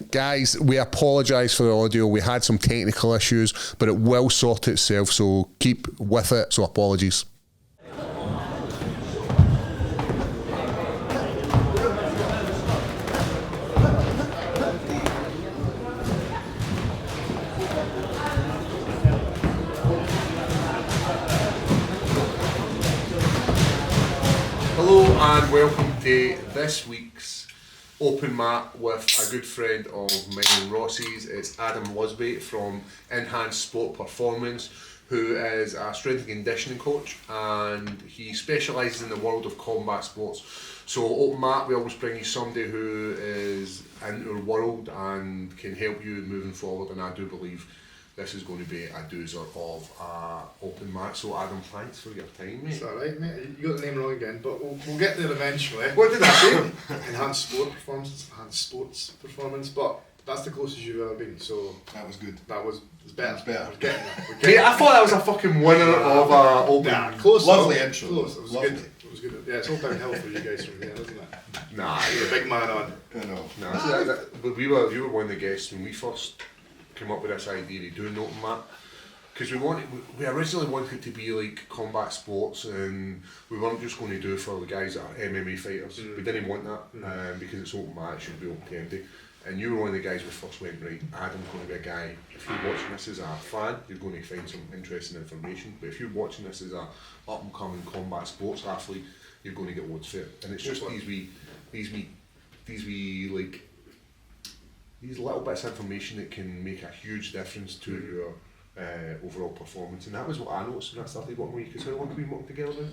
Guys, we apologise for the audio. We had some technical issues, but it will sort itself, so keep with it. So apologies. Hello and welcome to this week's Open Mat with a good friend of mine and Ross's. It's Adam Lusby from Enhanced Sport Performance, who is a strength and conditioning coach, and he specialises in the world of combat sports. So Open Mat, we always bring you somebody who is into the world and can help you moving forward, and I do believe this is going to be a doozer of Open Mat. So Adam, thanks for your time, mate. It's alright, mate. You got the name wrong again, but we'll get there eventually. What did I say? Enhanced Sport Performance, Enhanced Sports Performance, but that's the closest you've ever been, so... That was good. That was better. It's better. We're getting there. Mate, I thought that was a fucking winner of Open. Nah, close. Lovely intro. Close. It was Lovely. good. It was good. Yeah, it's all downhill for you guys from here, isn't it? Nah, You're a big man on. I know. but you were one of the guests when we first came up with this idea of doing Open Mat. Because we originally wanted to be like combat sports, and we weren't just going to do it for the guys that are MMA fighters. We didn't want that because it's open mat, it should be open to anybody. And you were one of the guys who first went, right, Adam's going to be a guy, if you're watching this as a fan, you're going to find some interesting information, but if you're watching this as a up and coming combat sports athlete, you're going to get loads for it. And it's just these little bits of information that can make a huge difference to your overall performance, and that was what I noticed when I started working with you. Because how long have we worked together now?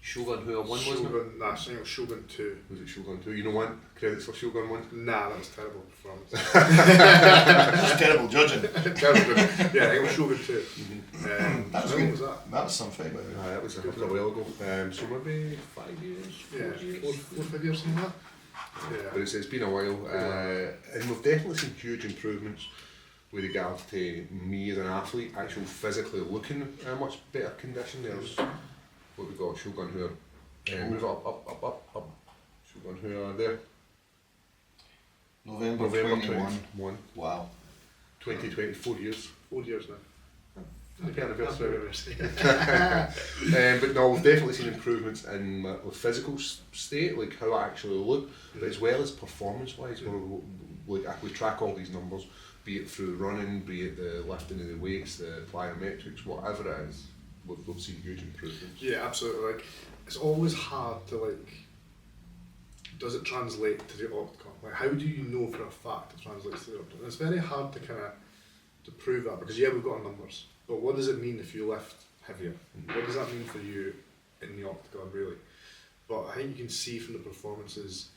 Shogun who I won, wasn't it? Nah, I think it was Shogun 2. Was it Shogun 2? You know one? Credits for Shogun 1? Nah, that was terrible performance. Just terrible judging. Terrible. Yeah, it was Shogun 2. That was how good. long was that? That was some fight, by the way. That was a while ago. So maybe 5 years? 4 Yeah, years? 4-5 years, something like that. Yeah. But it's been a while, and we've definitely seen huge improvements with regards to me as an athlete, actually physically looking in a much better condition. There's what we got, Shogun who are, move up, Shogun who are there. November 21. Wow. 2020, 4 years. 4 years now. Happy anniversary. But no, we've definitely seen improvements in my physical state, like how I actually look, but as well as performance-wise, we track all these numbers, be it through running, be it the lifting of the weights, the plyometrics, whatever it is, we've seen huge improvements. Yeah, absolutely. Like, it's always hard to does it translate to the octagon? Like, how do you know for a fact it translates to the octagon? It's very hard to prove that, because we've got our numbers, but what does it mean if you lift heavier? What does that mean for you in the octagon, really? But I think you can see from the performances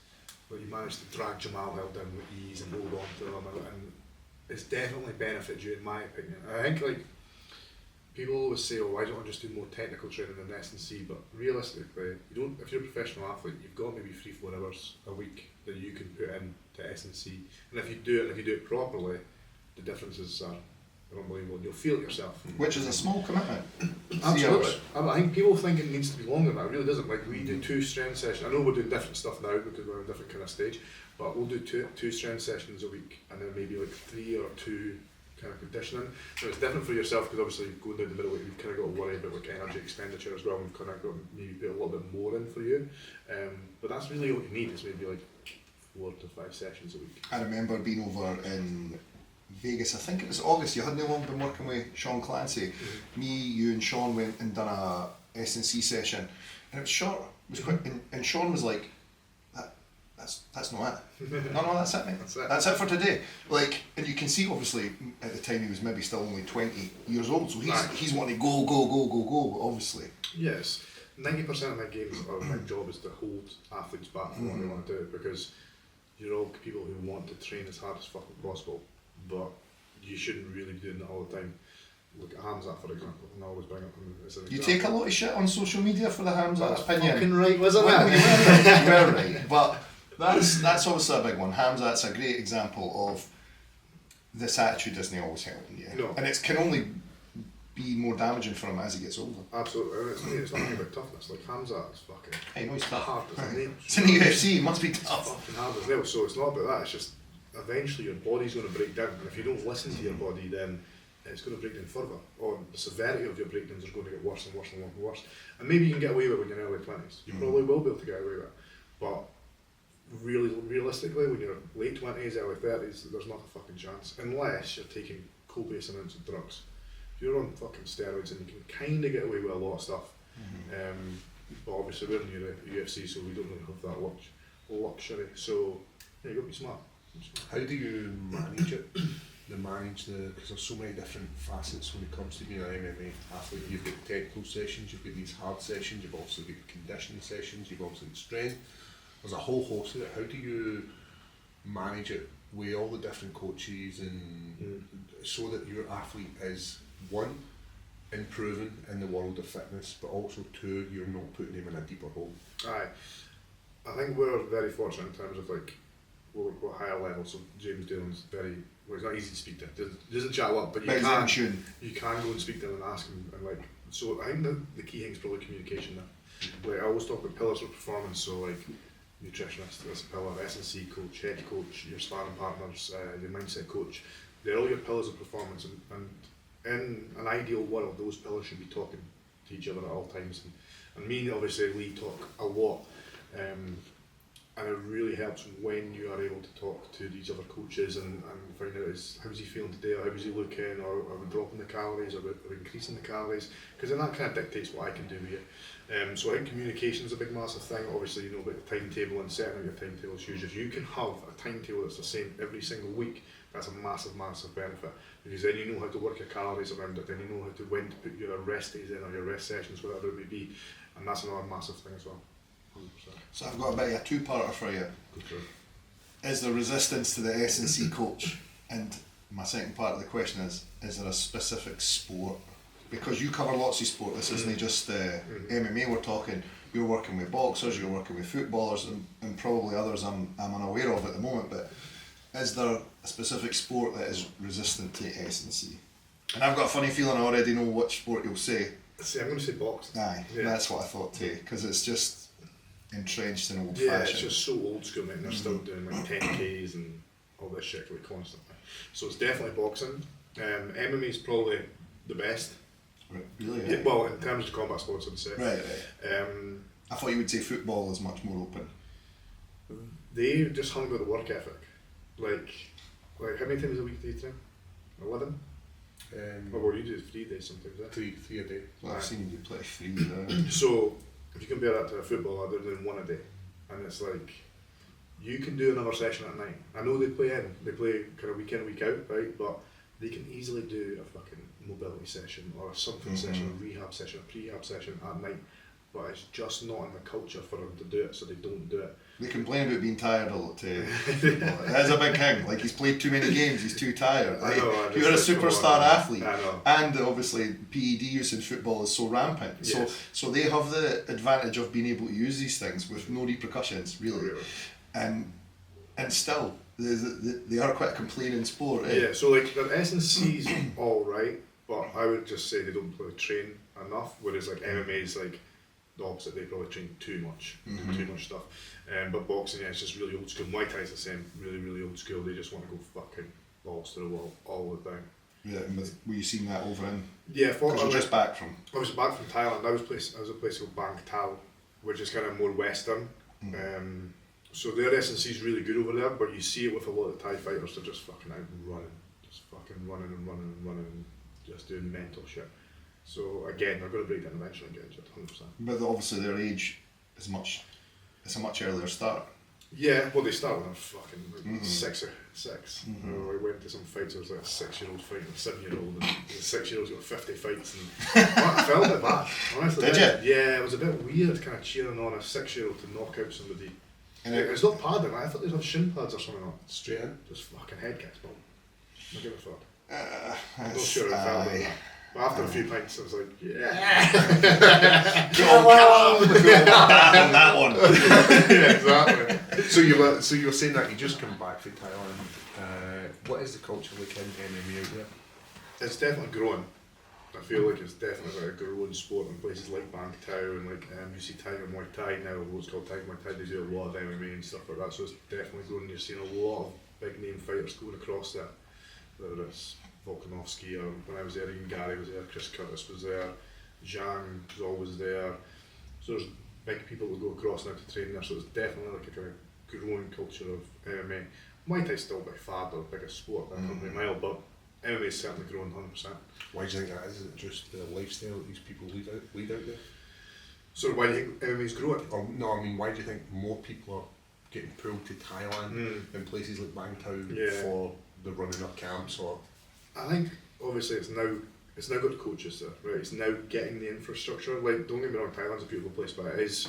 where you managed to drag Jamal Hill down with ease and hold on to them, and it's definitely benefited you, in my opinion. I think people always say, "Oh, why don't I just do more technical training than S&C?" But realistically, you don't. If you're a professional athlete, you've got maybe 3-4 hours a week that you can put in to S&C, and if you do it properly, the differences are unbelievable. You'll feel it yourself. Which is a small commitment. Absolutely. I think people think it needs to be longer than that. It really doesn't. Like, we do 2 strength sessions. I know we're doing different stuff now because we're in a different kind of stage, but we'll do two strength sessions a week, and then maybe 3 or 2 kind of conditioning. So it's different for yourself, because obviously going down the middle, you've kind of got to worry about energy expenditure as well. We've kind of got to maybe put a little bit more in for you, but that's really all you need. Is maybe 4 to 5 sessions a week. I remember being over in Vegas, I think it was August. You hadn't long been working with Sean Clancy. Me, you and Sean went and done a S&C session, and it was short, it was quick, and Sean was like, that's not it. No, that's it, mate. That's it for today. And you can see, obviously, at the time he was maybe still only 20 years old, so he's wanting to go, but obviously. Yes, 90% of my games, or my job, is to hold athletes back from what they want to do, because you're all people who want to train as hard as fucking possible, but you shouldn't really be doing it all the time. Look at Hamza, for example, and I always bring up him as an example. You take a lot of shit on social media for the Hamza opinion. Fucking right, wasn't it? You were right, but that's obviously a big one. Hamza, that's a great example of this attitude doesn't always help you. No. And it can only be more damaging for him as he gets older. Absolutely, and it's not about toughness. Like, Hamza is fucking Hey, no, he's tough. hard as a nail. It's in the UFC, he must be It's tough. fucking hard as nail, so it's not about that, it's just eventually your body's going to break down, and if you don't listen to your body, then it's going to break down further, or the severity of your breakdowns are going to get worse and worse and worse and worse. And maybe you can get away with it when you're in your early 20s. You probably will be able to get away with it. But realistically, when you're late 20s, early 30s, there's not a fucking chance. Unless you're taking copious amounts of drugs. If you're on fucking steroids, and you can kind of get away with a lot of stuff. But obviously we're in the UFC, so we don't really have that luxury. So, yeah, you've got to be smart. How do you manage it? Because there's so many different facets when it comes to being an MMA athlete. You've got technical sessions, you've got these hard sessions, you've also got conditioning sessions, you've also got strength. There's a whole host of it. How do you manage it with all the different coaches and so that your athlete is, one, improving in the world of fitness, but also two, you're not putting them in a deeper hole? Aye. I think we're very fortunate in terms of like, we're higher level, so James Dillon's very, well, he's not easy to speak to. He doesn't chat a lot, but you can go and speak to him and ask him, and like, so I think the key thing is probably communication there. Like I always talk about pillars of performance, so like nutritionist, that's a pillar, S&C coach, head coach, your sparring partners, your mindset coach, they're all your pillars of performance, and in an ideal world, those pillars should be talking to each other at all times. And me, obviously, Lee talk a lot, and it really helps when you are able to talk to these other coaches and find out how's he feeling today, or how's he looking, or are we dropping the calories, or are we increasing the calories, because then that kind of dictates what I can do with you. So I think communication is a big massive thing. Obviously, you know about the timetable and setting out your timetable is huge. If you can have a timetable that's the same every single week, that's a massive, massive benefit, because then you know how to work your calories around it, then you know when to put your rest days in or your rest sessions, whatever it may be, and that's another massive thing as well. 100%. So I've got a bit of a two-parter for you. Is there resistance to the S&C coach? And my second part of the question is there a specific sport? Because you cover lots of sport, this isn't just MMA we're talking, you're working with boxers, you're working with footballers, and probably others I'm unaware of at the moment, but is there a specific sport that is resistant to S&C? And I've got a funny feeling I already know which sport you'll say. See, I'm going to say boxing. Aye, yeah. That's what I thought too, because it's just entrenched in old yeah, fashion. It's just so old school, man. They're still doing like 10Ks and all this shit like constantly. So it's definitely boxing. MMA is probably the best. Right, really? Yeah, well, in terms of combat sports, I'd say. Right. I thought you would say football is much more open. They just hung with the work ethic. Like how many times a week do you train? 11? Well, you do 3 days sometimes. Three a day. Well, I've seen you play 3. So if you compare that to a footballer, they're doing 1 a day, and it's like you can do another session at night. I know they play kind of week in, week out, right? But they can easily do a fucking mobility session or a something session, a rehab session, a prehab session at night. But it's just not in the culture for them to do it, so they don't do it. They complain about being tired a lot too. That's a big thing. Like he's played too many games, he's too tired. Like, you're a superstar athlete, and obviously PED use in football is so rampant. Yes. So they have the advantage of being able to use these things with no repercussions, really. And still, they are quite a complaining sport. Eh? Yeah. So like the S&C's all right, but I would just say they don't really train enough. Whereas like MMA is like the opposite, they probably train too much, do too much stuff. But boxing, yeah, it's just really old school. Muay Thai is the same, really, really old school. They just want to go fucking balls to the wall all the time. Yeah, were you seeing that over in? Yeah, because you're just back from. I was back from Thailand. I was a place called Bang Tao, which is kind of more western. So their S&C is really good over there, but you see it with a lot of Thai fighters. They're just fucking out running, and just doing mental shit. So again, they're going to break down eventually and get injured, 100%. But obviously their age is it's a much earlier start. Yeah, well they start when they're fucking 6 or 6. I went to some fights, there was like a 6-year-old fighting a 7-year-old, and the 6-year-old's got 50 fights, and I felt a bit bad, honestly. Did you? Yeah, it was a bit weird kind of cheering on a 6-year-old to knock out somebody. And it's not padding, I thought they'd have shin pads or something on. Straight in? Just fucking head kicks, boom. I give a fuck. I'm not sure I felt like that. But after a few pints, I was like, yeah. Come on that one. Yeah, exactly. So you were saying that you just come back from Thailand. What is the culture like in MMA out there? It's definitely growing. I feel like it's definitely a growing sport in places like Bang Tao and like you see Tiger Muay Thai now, what's called Tiger Muay Thai, they do a lot of MMA and stuff like that, so it's definitely growing. You're seeing a lot of big name fighters going across there, whether it's Volkanovski or when I was there, Ian Gary was there, Chris Curtis was there, Zhang was always there. So there's big people that go across now to train there, so it's definitely like a kind of growing culture of MMA. Muay Thai's still by far the biggest sport by a country mile, but MMA's certainly grown 100%. Why do you think that is? Is it just the lifestyle that these people lead out there? So why do you think MMA's growing? Or, no, I mean, why do you think more people are getting pulled to Thailand and places like Bangkok for the running of camps? Or I think obviously it's now got coaches there, right? It's now getting the infrastructure. Like, don't get me wrong, Thailand's a beautiful place, but it is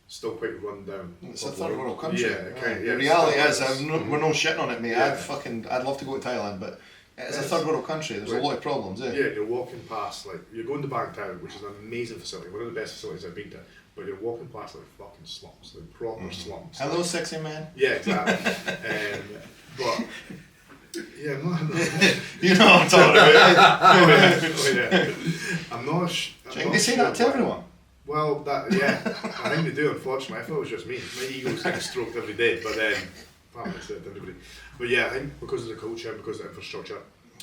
still quite run down. It's a third world country. Yeah, the reality is, we're no shitting on it, mate. I'd love to go to Thailand, but it's a third world country. There's a lot of problems, eh? Yeah, you're walking past, like, you're going to Bangkok, which is an amazing facility, one of the best facilities I've been to, but you're walking past like fucking slums, like proper slums. Hello, sexy man. Yeah, exactly. But yeah, I'm not. You know what I'm talking about. Oh, yeah. I'm not. They say that to everyone. Well, I think they do. Unfortunately, I thought it was just me. My ego's getting stroked every day, but then I said to everybody. But yeah, I think because of the culture, because of the infrastructure,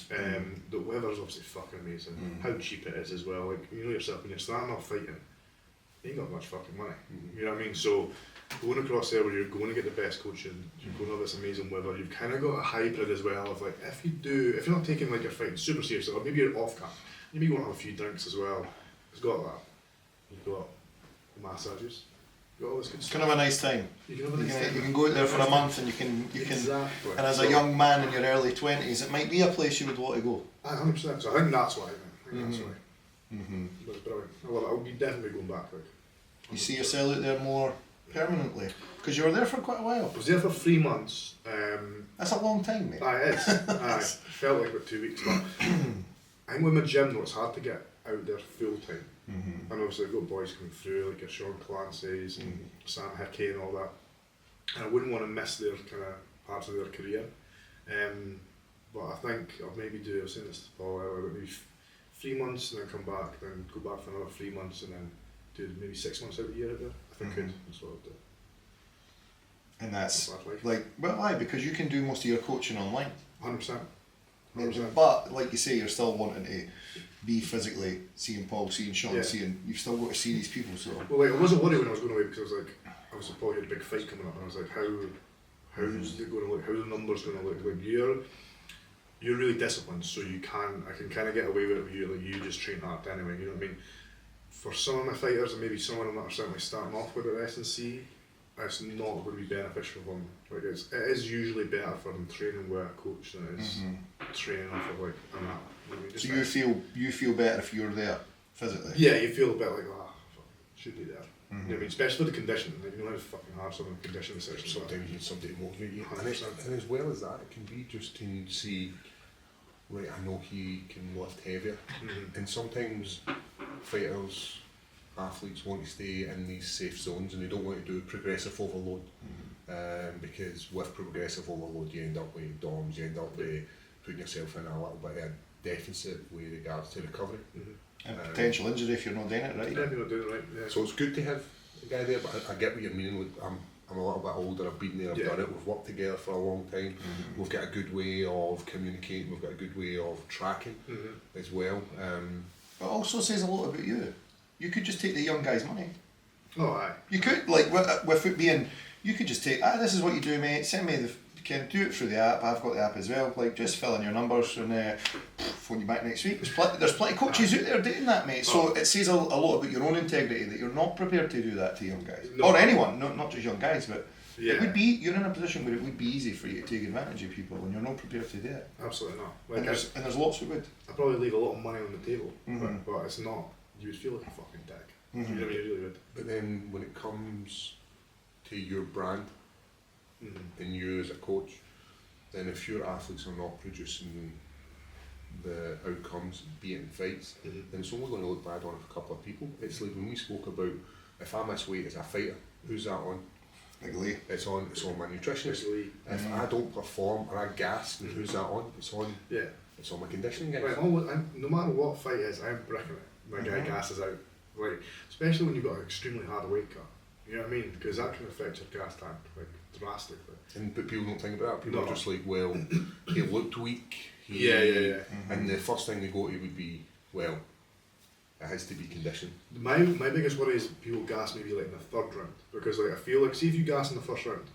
the weather's obviously fucking amazing. How cheap it is as well. Like, you know yourself, when you're starting off fighting, you ain't got much fucking money. You know what I mean? So going across there where you're going to get the best coaching, you're going to have this amazing weather, you've kind of got a hybrid as well of like, if you're not taking like your fighting super seriously, or maybe you're off camp, maybe you want to have a few drinks as well. It's got that. You've got massages. You've got all this good stuff. You can have a nice time. You can have a nice time. You can go out there for a month and you can. Exactly. And as a young man in your early 20s, it might be a place you would want to go. 100%. So I think that's why. That's why. But it's brilliant. I love it. I'll be definitely going back. Like, you see yourself out there more permanently, because you were there for quite a while. I was there for 3 months. That's a long time, mate. It is. It felt like about 2 weeks, but I think with my gym though, it's hard to get out there full time. And obviously I've got boys coming through like your Sean Clancy's and Sam Hickey and all that, and I wouldn't want to miss their kind of parts of their career. But I think I'll maybe do, I was saying this to Paul earlier, maybe 3 months and then come back, then go back for another 3 months and then do maybe 6 months out of the year out there. If I could, that's what I'd do. And that's like, well, why? Because you can do most of your coaching online. 100%. But like you say, you're still wanting to be physically seeing Paul, seeing Sean, you've still got to see these people. So well, like, I wasn't worried when I was going away because I was like, obviously Paul had a big fight coming up, and I was like, how's it going to look? How's the numbers going to look? Like you're really disciplined, so I can kind of get away with it with you. Like you just train hard anyway. You know what I mean? For some of my fighters, and maybe some of them that are certainly starting off with their S&C, it's not going to be beneficial for them. Like it is usually better for them training with a coach than it is training off of like an app. So you feel better if you're there physically? Yeah, you feel a bit like, should be there. You know what I mean? Especially the conditioning. Like, you know how fucking hard some of the conditioning sessions are. Sometimes you need somebody to motivate you. 100%. And as well as that, it can be just to see, right, I know he can lift heavier. And sometimes fighters, athletes want to stay in these safe zones and they don't want to do progressive overload. Because with progressive overload you end up with DOMs, you end up with putting yourself in a little bit of a deficit with regards to recovery. And potential injury if you're not doing it right. Yeah, if you're not doing it right, yeah. So it's good to have a guy there, but I get what you're meaning. With, I'm a little bit older, I've been there, I've done it, we've worked together for a long time, we've got a good way of communicating, we've got a good way of tracking as well. But it also says a lot about you. You could just take the young guy's money. Oh, aye. You could, like, with it being, you could just take, this is what you do, mate, send me can do it through the app, I've got the app as well, like, just fill in your numbers and phone you back next week. There's plenty of coaches out there doing that, mate, so it says a lot about your own integrity that you're not prepared to do that to young guys. No. Or anyone, not just young guys, but it would be, you're in a position where it would be easy for you to take advantage of people when you're not prepared to do it. Absolutely not. Like, and there's lots of would. I'd probably leave a lot of money on the table, but it's not, you would feel like a fucking dick. You know what I mean? You really would. But then when it comes to your brand and you as a coach, then if your athletes are not producing the outcomes, be it in fights, then it's only going to look bad on a couple of people. It's like when we spoke about, if I miss weight as a fighter, who's that on? Like Lee. It's on my nutritionist. If I don't perform or I gas, then who's that on? It's on my conditioning guys. Right, no matter what fight is, I'm bricking it. My guy gasses out. Like, especially when you've got an extremely hard weight cut. You know what I mean? Because that can affect your gas tank. Like, drastically. But people don't think about that. People No. are just like, well, he looked weak. Yeah. And the first thing they go to would be, well, it has to be conditioned. My biggest worry is people gas maybe like in the third round, because like I feel like, see if you gas in the first round,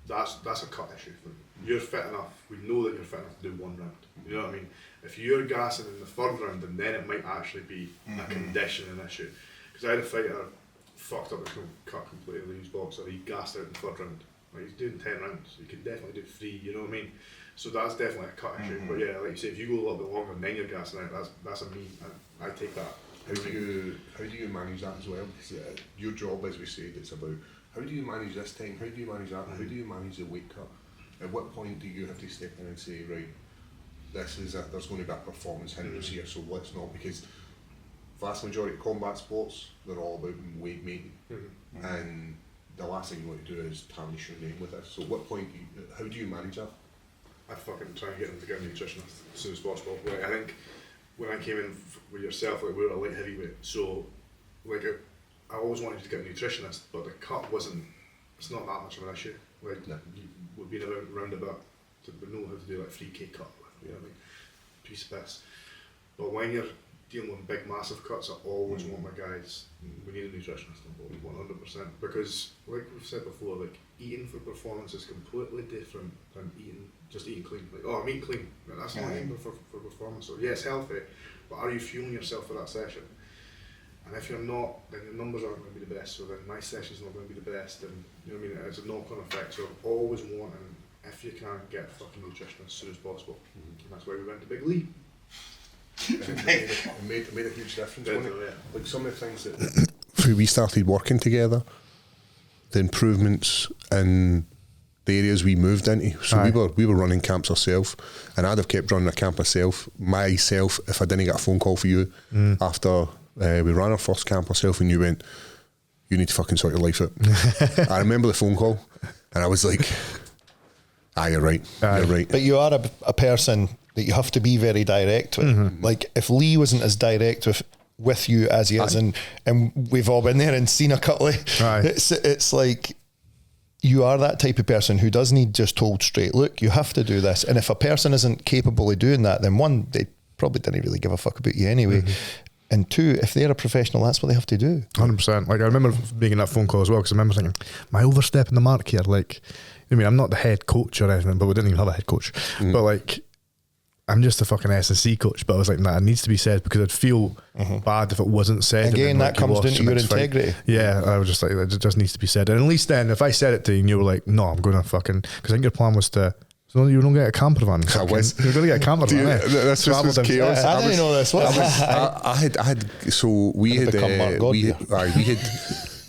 that's a cut issue. Like, you're fit enough. We know that you're fit enough to do one round. You know what I mean? If you're gassing in the third round, then it might actually be a conditioning issue. Because I had a fighter fucked up his cut completely. He was boxer. He gassed out in the third round. Like, he's doing 10 rounds. You can definitely do 3. You know what I mean? So that's definitely a cut issue. But yeah, like you say, if you go a little bit longer and then you're gassing out, that's a me. I take that. How do you manage that as well? Because your job, as we said, it's about how do you manage this time? How do you manage that? How do you manage the weight cut? At what point do you have to step in and say, right, there's going to be a performance hindrance here, so let's not, because vast majority of combat sports, they're all about weight making, and the last thing you want to do is tarnish your name with this. So at what point how do you manage that? I fucking try and get them to get a nutritionist as soon as possible. Like, I think when I came in with yourself, like, we were a light heavyweight, so like I always wanted to get a nutritionist, but the cut it's not that much of an issue. Like, No. we've been around about to know how to do like 3K cut, you know what I mean? Piece of piss. But when you're dealing with big massive cuts, I always want my guys, we need a nutritionist on board, 100%, because like we've said before, like eating for performance is completely different than just eating clean. Like, oh, I'm eating clean, but that's not eating for performance. So yeah, it's healthy, but are you fueling yourself for that session? And if you're not, then the numbers aren't going to be the best, so then my session's not going to be the best, and you know what I mean, it's a knock-on effect. So always wanting, if you can, get a fucking nutritionist as soon as possible. And that's why we went to Big Lee. It made a huge difference. Yeah. Like some of the things that we started working together, the improvements in the areas we moved into. So we were running camps ourselves, and I'd have kept running a camp myself if I didn't get a phone call for you after we ran our first camp ourselves, and you went, you need to fucking sort your life out. I remember the phone call, and I was like, you're right, you're right. But you are a person that you have to be very direct with. Like, if Lee wasn't as direct with you as he is, and we've all been there and seen a couple of, it's like, you are that type of person who does need just told straight, look, you have to do this. And if a person isn't capable of doing that, then one, they probably didn't really give a fuck about you anyway. And two, if they're a professional, that's what they have to do. 100%. Like, I remember being in that phone call as well, because I remember thinking, am I overstepping the mark here? Like, I mean, I'm not the head coach or anything, but we didn't even have a head coach. But like, I'm just a fucking S&C coach. But I was like, nah, it needs to be said, because I'd feel bad if it wasn't said. Again, that like, comes down to your integrity. Yeah, I was just like, it just needs to be said. And at least then, if I said it to you and you were like, no, I'm going to fucking, because I think your plan was to, so you don't get a camper van. You're going to get a camper van. This was chaos. I didn't know this.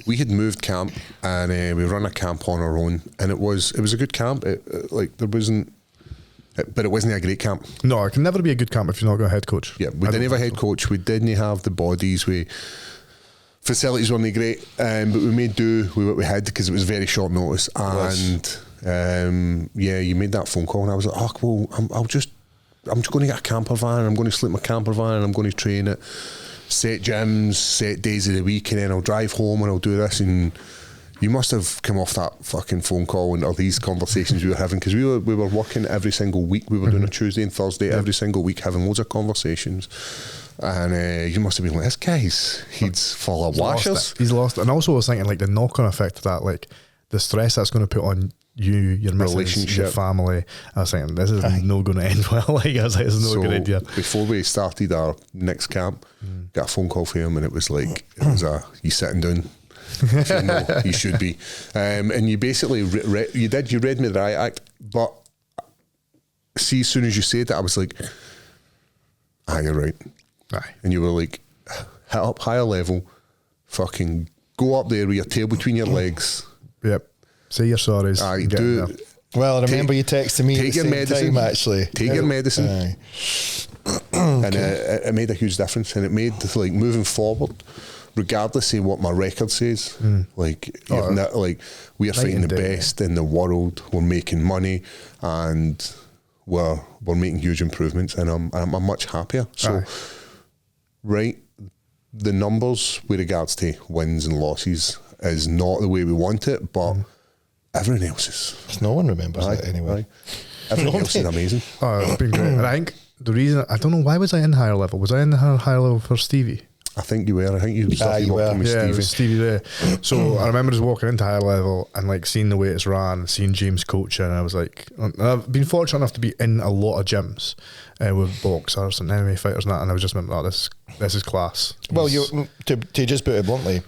We had moved camp, and we run a camp on our own, and it was a good camp. But it wasn't a great camp. No, it can never be a good camp if you're not got a head coach. Yeah, we didn't have a head coach. We didn't have the bodies. Facilities weren't great, but we made do with what we had, because it was very short notice. And you made that phone call, and I was like, oh, well, I'm just going to get a camper van. I'm going to sleep in my camper van, and I'm going to train at set gyms, set days of the week, and then I'll drive home and I'll do this. And you must have come off that fucking phone call and all these conversations we were having, because we were working every single week. We were doing a Tuesday and Thursday every single week, having loads of conversations. And you must have been like, this guy's he's full of washers. He's lost it. And also I was thinking, like, the knock-on effect of that, like the stress that's going to put on you, your relationship, your family. I was thinking, this is not going to end well. Like, I was like, this is not a good idea. Before we started our next camp, got a phone call from him, and it was like, you sitting down. If you know, you should be. And you basically you read me the riot act, but see, as soon as you said that, I was like, you're right. And you were like, hit up higher level, fucking go up there with your tail between your legs. Yep. Say your sorries. Do. Well, I remember you texted me take your medicine, actually. Take your medicine. And it made a huge difference, and it made, like, moving forward, regardless of what my record says, like we are fighting the best in the world. We're making money, and we're making huge improvements, and I'm much happier. So, the numbers with regards to wins and losses is not the way we want it, but everyone else is. No one remembers it anyway. Everyone else is amazing. Oh, it's been great. And I think the reason, I don't know, why was I in higher level? Was I in the higher level for Stevie? I think you were. I think you started working with Yeah, Stevie. it was Stevie there. So I remember just walking into higher level and like seeing the way it's ran, seeing James coaching, and I was like, I've been fortunate enough to be in a lot of gyms with boxers and MMA fighters and that, and I was just remember, this is class. Well, you to just put it bluntly,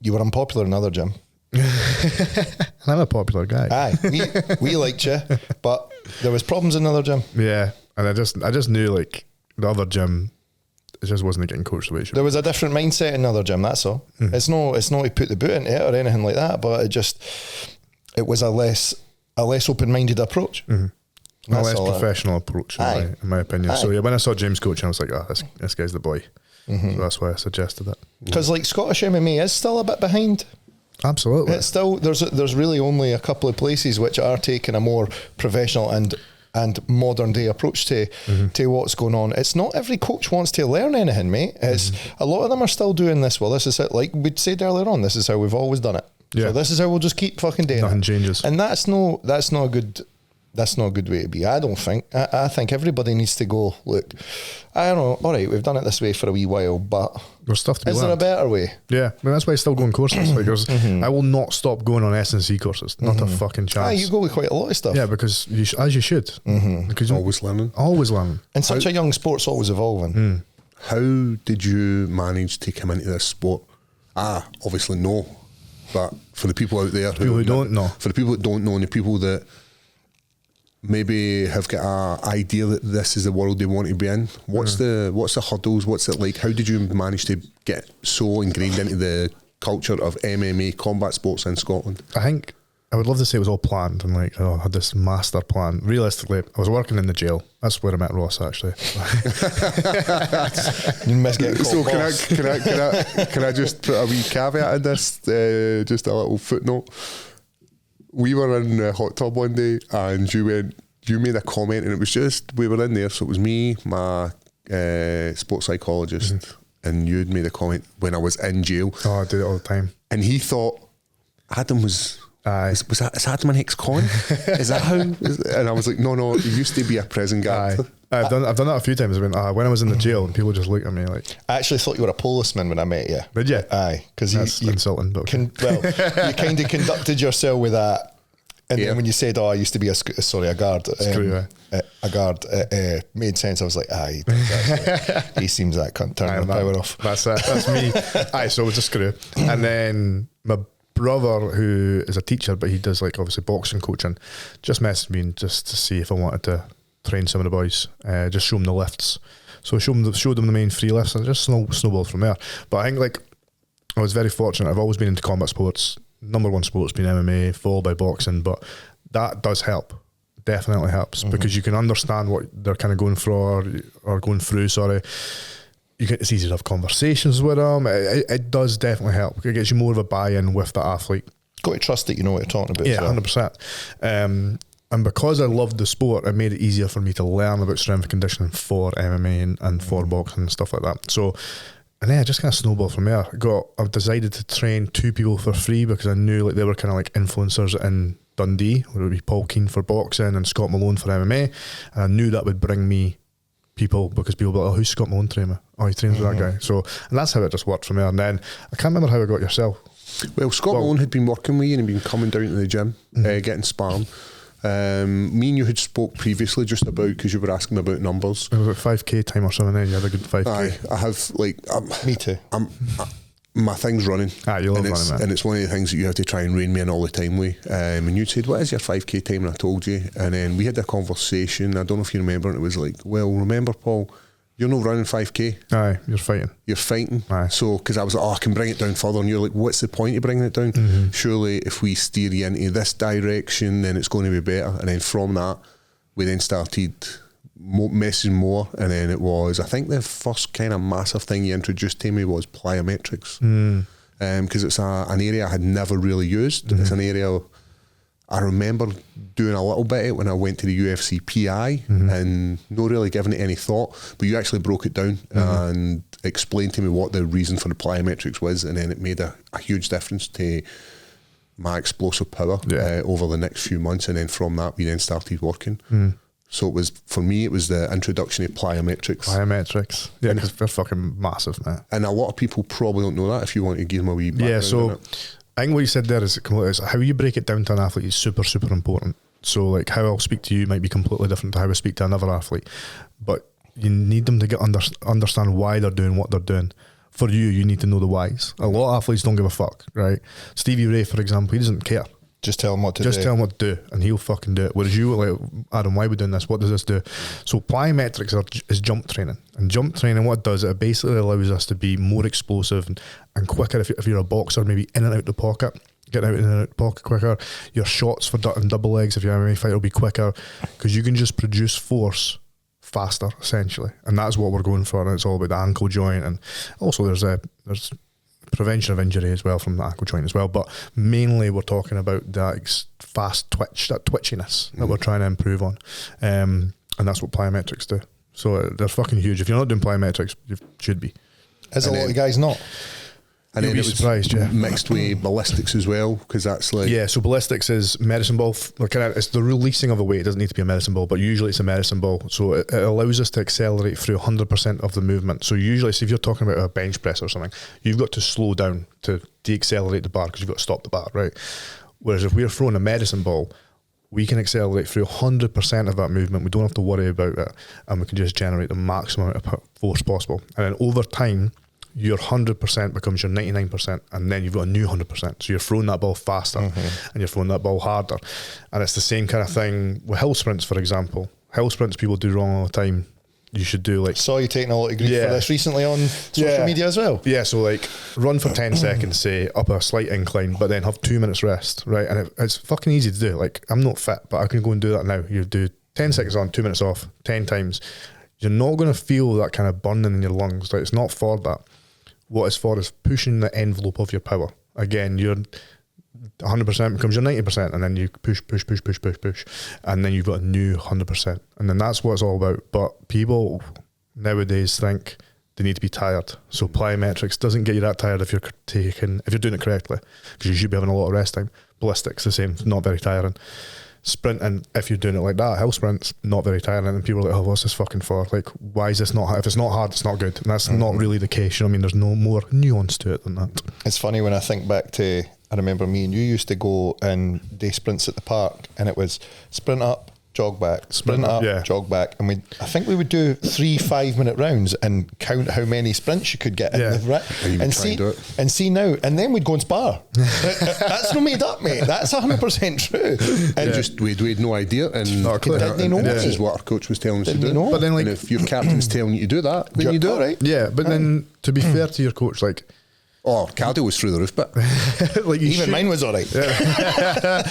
you were unpopular in other gym. And I'm a popular guy. Aye, we liked you, but there was problems in another gym. Yeah, and I just knew like the other gym, it just wasn't getting coached the way it should. There was a different mindset in another gym. That's all. It's not to put the boot into it or anything like that, but it was a less open-minded approach. A less all professional approach, in my opinion. Aye. So yeah, when I saw James coaching, I was like, this guy's the boy. So that's why I suggested it. Because like Scottish MMA is still a bit behind. Absolutely. It's still there's really only a couple of places which are taking a more professional and modern day approach to what's going on. It's not every coach wants to learn anything, mate. It's a lot of them are still doing this. Well, this is it. Like we said earlier on, this is how we've always done it. Yeah. So this is how we'll just keep fucking doing Nothing it. changes. And that's not a good way to be. I don't think. I think everybody needs to go, look, I don't know, all right, we've done it this way for a wee while, but There's stuff to be is there a learned. better way? Yeah, I mean, that's why I still go on courses. Like, I will not stop going on S&C courses. Not a fucking chance. You go with quite a lot of stuff. Yeah, because as you should. Because Always learning. Always learning. And such a young sport's always evolving. How did you manage to come into this sport? Obviously no. But for the people out there People who don't know. For the people that don't know and the people that maybe have got an idea that this is the world they want to be in, what's the hurdles? What's it like? How did you manage to get so ingrained into the culture of MMA combat sports in Scotland? I think I would love to say it was all planned and like I had this master plan. Realistically, I was working in the jail. That's where I met Ross actually. You must get caught, So boss. can I just put a wee caveat in this? Just a little footnote. We were in the hot tub one day and you made a comment and it was just, we were in there, so it was me, my sports psychologist, and you'd made a comment when I was in jail. Oh, I do it all the time. And he thought Adam was... Aye. Is Adam an ex-con? Is that how? And I was like, no, he used to be a prison guard. I've done that a few times. When I was in the jail and people just look at me like, I actually thought you were a policeman when I met you. did you? Aye, because That's you insulting. But okay. you kind of conducted yourself with that, and Yeah. then when you said, "Oh, I used to be a guard," Screw, made sense. I was like, "Aye, he seems that cunt. Turn the power off." That's it. That's me. Aye, so it was a screw. And then my brother, who is a teacher, but he does like obviously boxing coaching, just messaged me just to see if I wanted to train some of the boys, just show them the lifts. So I showed them the main free lifts and just snowballed from there. But I think like I was very fortunate. I've always been into combat sports. Number one sport's been MMA, followed by boxing, but that does help. Definitely helps because you can understand what they're kind of going through or going through. Sorry. It's easy to have conversations with them. It does definitely help. It gets you more of a buy-in with the athlete. Got to trust that you know what you're talking about. Yeah, so. 100%. And because I loved the sport, it made it easier for me to learn about strength and conditioning for MMA and for boxing and stuff like that. So, and then I just kind of snowballed from there. I've decided to train 2 people for free because I knew like they were kind of like influencers in Dundee, where it would be Paul Keane for boxing and Scott Malone for MMA. And I knew that would bring me people because people would be like, oh, who's Scott Malone training? Oh, he trains with that guy. So, and that's how it just worked from there. And then I can't remember how I got yourself. Well, Scott Malone had been working with you and had been coming down to the gym, getting sparring. Me and you had spoke previously just about, because you were asking me about numbers. It was like 5k time or something then. You had a good 5k. Aye, I have like... Me too. My thing's running. You love and running, man. And it's one of the things that you have to try and rein me in all the time with. And you said, what is your 5k time? And I told you. And then we had a conversation. I don't know if you remember. And it was like, well, remember, Paul, you're not running 5k. Aye, you're fighting. You're fighting. Aye. So, because I was like, I can bring it down further. And you're like, what's the point of bringing it down? Surely if we steer you into this direction, then it's going to be better. And then from that, we then started messaging more. And then it was, I think the first kind of massive thing you introduced to me was plyometrics. Because it's an area I had never really used. It's an area I remember doing a little bit of it when I went to the UFC PI and not really giving it any thought, but you actually broke it down and explained to me what the reason for the plyometrics was, and then it made a huge difference to my explosive power over the next few months, and then from that we then started working. So it was, for me, it was the introduction of plyometrics. Plyometrics, yeah, because they're fucking massive, man. And a lot of people probably don't know that. If you want to give them a wee background. Yeah, so on it. I think what you said there is how you break it down to an athlete is super, super important. So like how I'll speak to you might be completely different to how I speak to another athlete, but you need them to understand why they're doing what they're doing. For you need to know the whys. A lot of athletes don't give a fuck, right? Stevie Ray, for example, he doesn't care. Just tell him what to do. Just tell him what to do, and he'll fucking do it. Whereas you, like, Adam, why are we doing this? What does this do? So plyometrics is jump training. And jump training, what it does, it basically allows us to be more explosive and quicker. If you're a boxer, maybe in and out the pocket, getting out in and out the pocket quicker. Your shots for and double legs, if you're an MMA fighter, will be quicker, because you can just produce force faster, essentially. And that's what we're going for. And it's all about the ankle joint. And also there's prevention of injury as well from the ankle joint as well, but mainly we're talking about that fast twitch, that twitchiness that we're trying to improve on, and that's what plyometrics do. So they're fucking huge. If you're not doing plyometrics, you should be. Is a lot of guys not? And You'll then be it was surprised, yeah. mixed with ballistics as well, because that's like... Yeah, so ballistics is medicine ball. It's the releasing of a weight. It doesn't need to be a medicine ball, but usually it's a medicine ball. So it allows us to accelerate through 100% of the movement. So usually, if you're talking about a bench press or something, you've got to slow down to de-accelerate the bar, because you've got to stop the bar, right? Whereas if we're throwing a medicine ball, we can accelerate through 100% of that movement. We don't have to worry about it, and we can just generate the maximum amount of force possible. And then over time, your 100% becomes your 99%, and then you've got a new 100%. So you're throwing that ball faster, and you're throwing that ball harder. And it's the same kind of thing with hill sprints, for example. Hill sprints people do wrong all the time. You should do like... Saw you taking a lot of grief for this recently on social media as well. Yeah, so like run for 10 seconds, say, up a slight incline, but then have 2 minutes rest, right? And it's fucking easy to do. Like, I'm not fit, but I can go and do that now. You do 10 seconds on, 2 minutes off, 10 times. You're not going to feel that kind of burning in your lungs. Like, it's not for that. What it's for is pushing the envelope of your power. Again, your 100% becomes your 90%, and then you push, and then you've got a new 100%. And then that's what it's all about. But people nowadays think they need to be tired. So plyometrics doesn't get you that tired if you're doing it correctly, because you should be having a lot of rest time. Ballistics, the same, not very tiring. Sprinting, if you're doing it like that, hill sprints, not very tiring, and people are like, oh, what's this fucking for? Like, why is this not hard? If it's not hard, it's not good. And that's not really the case. You know what I mean? There's no more nuance to it than that. It's funny when I think back to, I remember me and you used to go and do sprints at the park, and it was sprint up, jog back, sprint up, jog back, and I think we would do 3 5-minute rounds and count how many sprints you could get in and see now, and then we'd go and spar. That's not made up, mate. That's 100% true. And we had no idea, and this is what our coach was telling us to do. But then, like, and if your captain's telling you to do that, then you do it, right? Yeah, but then to be fair to your coach, like, oh, cardio was through the roof, but like even mine was all right. Yeah.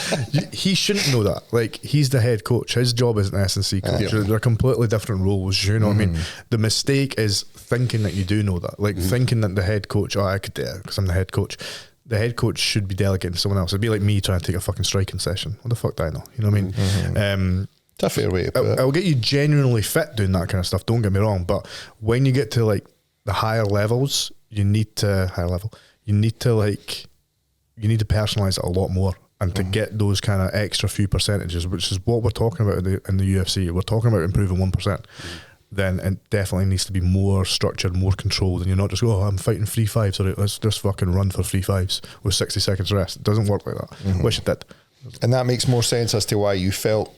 He shouldn't know that. Like, he's the head coach. His job is an S&C coach. They're completely different roles. You know what I mean? The mistake is thinking that you do know that. Like, thinking that the head coach, I could do it because I'm the head coach. The head coach should be delegating to someone else. It'd be like me trying to take a fucking striking session. What the fuck do I know? You know what I mean? It's a fair way to put it. It'll get you genuinely fit doing that kind of stuff, don't get me wrong, but when you get to like the higher levels, you need to personalize it a lot more, and to get those kind of extra few percentages, which is what we're talking about in the UFC. We're talking about improving 1%. Then it definitely needs to be more structured, more controlled, and you're not just go, oh, I'm fighting 3 5s, or let's just fucking run for 3 5s with 60 seconds rest. It doesn't work like that. Wish it did. And that makes more sense as to why you felt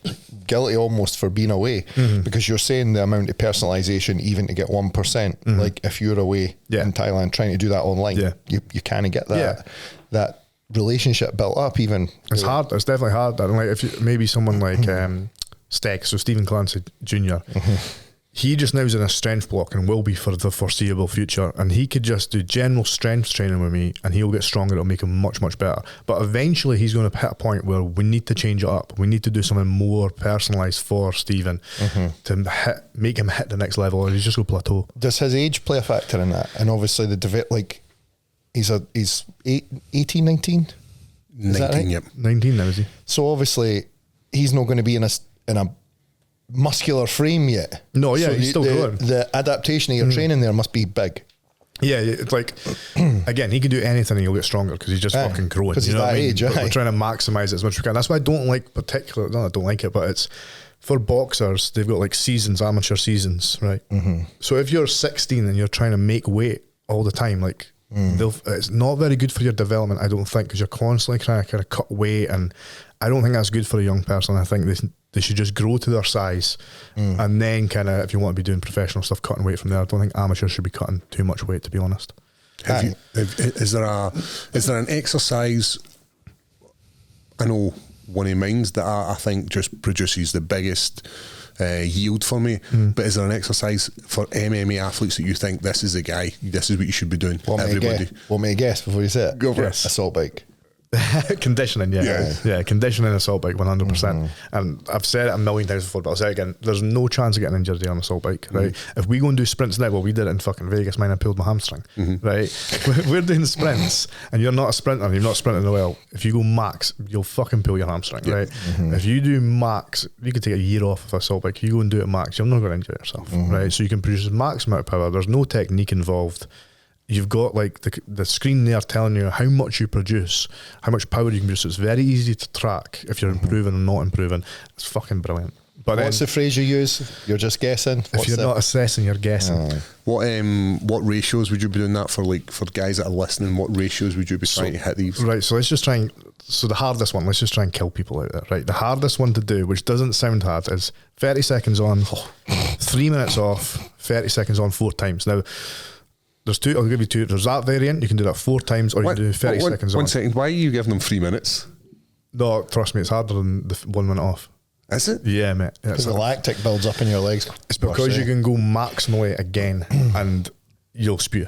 guilty almost for being away, because you're saying the amount of personalisation, even to get 1%, like if you're away in Thailand trying to do that online, you kind of get that relationship built up. Even it's hard. It's definitely hard. And like, if you, maybe someone like Steck, so Stephen Clancy Jr. He just now is in a strength block and will be for the foreseeable future. And he could just do general strength training with me, and he'll get stronger. It'll make him much, much better. But eventually he's going to hit a point where we need to change it up. We need to do something more personalised for Stephen to make him hit the next level, or he's just going to plateau. Does his age play a factor in that? And obviously he's 18, 19? 19, right? Yep. 19 now, is he? So obviously he's not going to be in a muscular frame yet. No, yeah, so he's still growing. The adaptation of your training there must be big. Yeah, it's like, again, he can do anything and he'll get stronger because he's just fucking growing. Because he's that age, But we're trying to maximise it as much as we can. That's why I don't like I don't like it, but it's for boxers, they've got like seasons, amateur seasons, right? So if you're 16 and you're trying to make weight all the time, like, it's not very good for your development, I don't think, because you're constantly trying to kind of cut weight, and I don't think that's good for a young person. I think they should just grow to their size, and then kind of, if you want to be doing professional stuff, cutting weight from there. I don't think amateurs should be cutting too much weight, to be honest. Is there an exercise? I know one of mine's that I think just produces the biggest yield for me. But is there an exercise for MMA athletes that you think this is the guy? This is what you should be doing. Everybody. Want me to guess before you say it? Go for it. Assault bike. Conditioning, yeah, conditioning assault bike, 100%. And I've said it a million times before, but I'll say it again. There's no chance of getting injured on an assault bike, right? If we go and do sprints now, well, we did it in fucking Vegas. Mine, I pulled my hamstring, right? We're doing sprints, and you're not a sprinter, and you're not sprinting well. If you go max, you'll fucking pull your hamstring, right? If you do max, you could take a year off of assault bike. If you go and do it max, you're not going to injure yourself, right? So you can produce max amount of power. There's no technique involved. You've got like the screen there telling you how much you produce, how much power you can produce. So it's very easy to track if you're improving or not improving. It's fucking brilliant. But what's the phrase you use? You're just guessing. If you're not assessing, you're guessing. What ratios would you be doing that for? Like for guys that are listening, what ratios would you be trying to hit these? Right. So let's just try and. So the hardest one, let's just try and kill people out there. Right. The hardest one to do, which doesn't sound hard, is 30 seconds on, 3 minutes off, 30 seconds on 4 times. Now. There's two, I'll give you two. There's that variant, you can do that 4 times, or you can do 30 seconds on. 1 second, why are you giving them 3 minutes? No, trust me, it's harder than the 1 minute off. Is it? Yeah, mate. Because the lactic builds up in your legs. It's because you can go maximally again and you'll spew.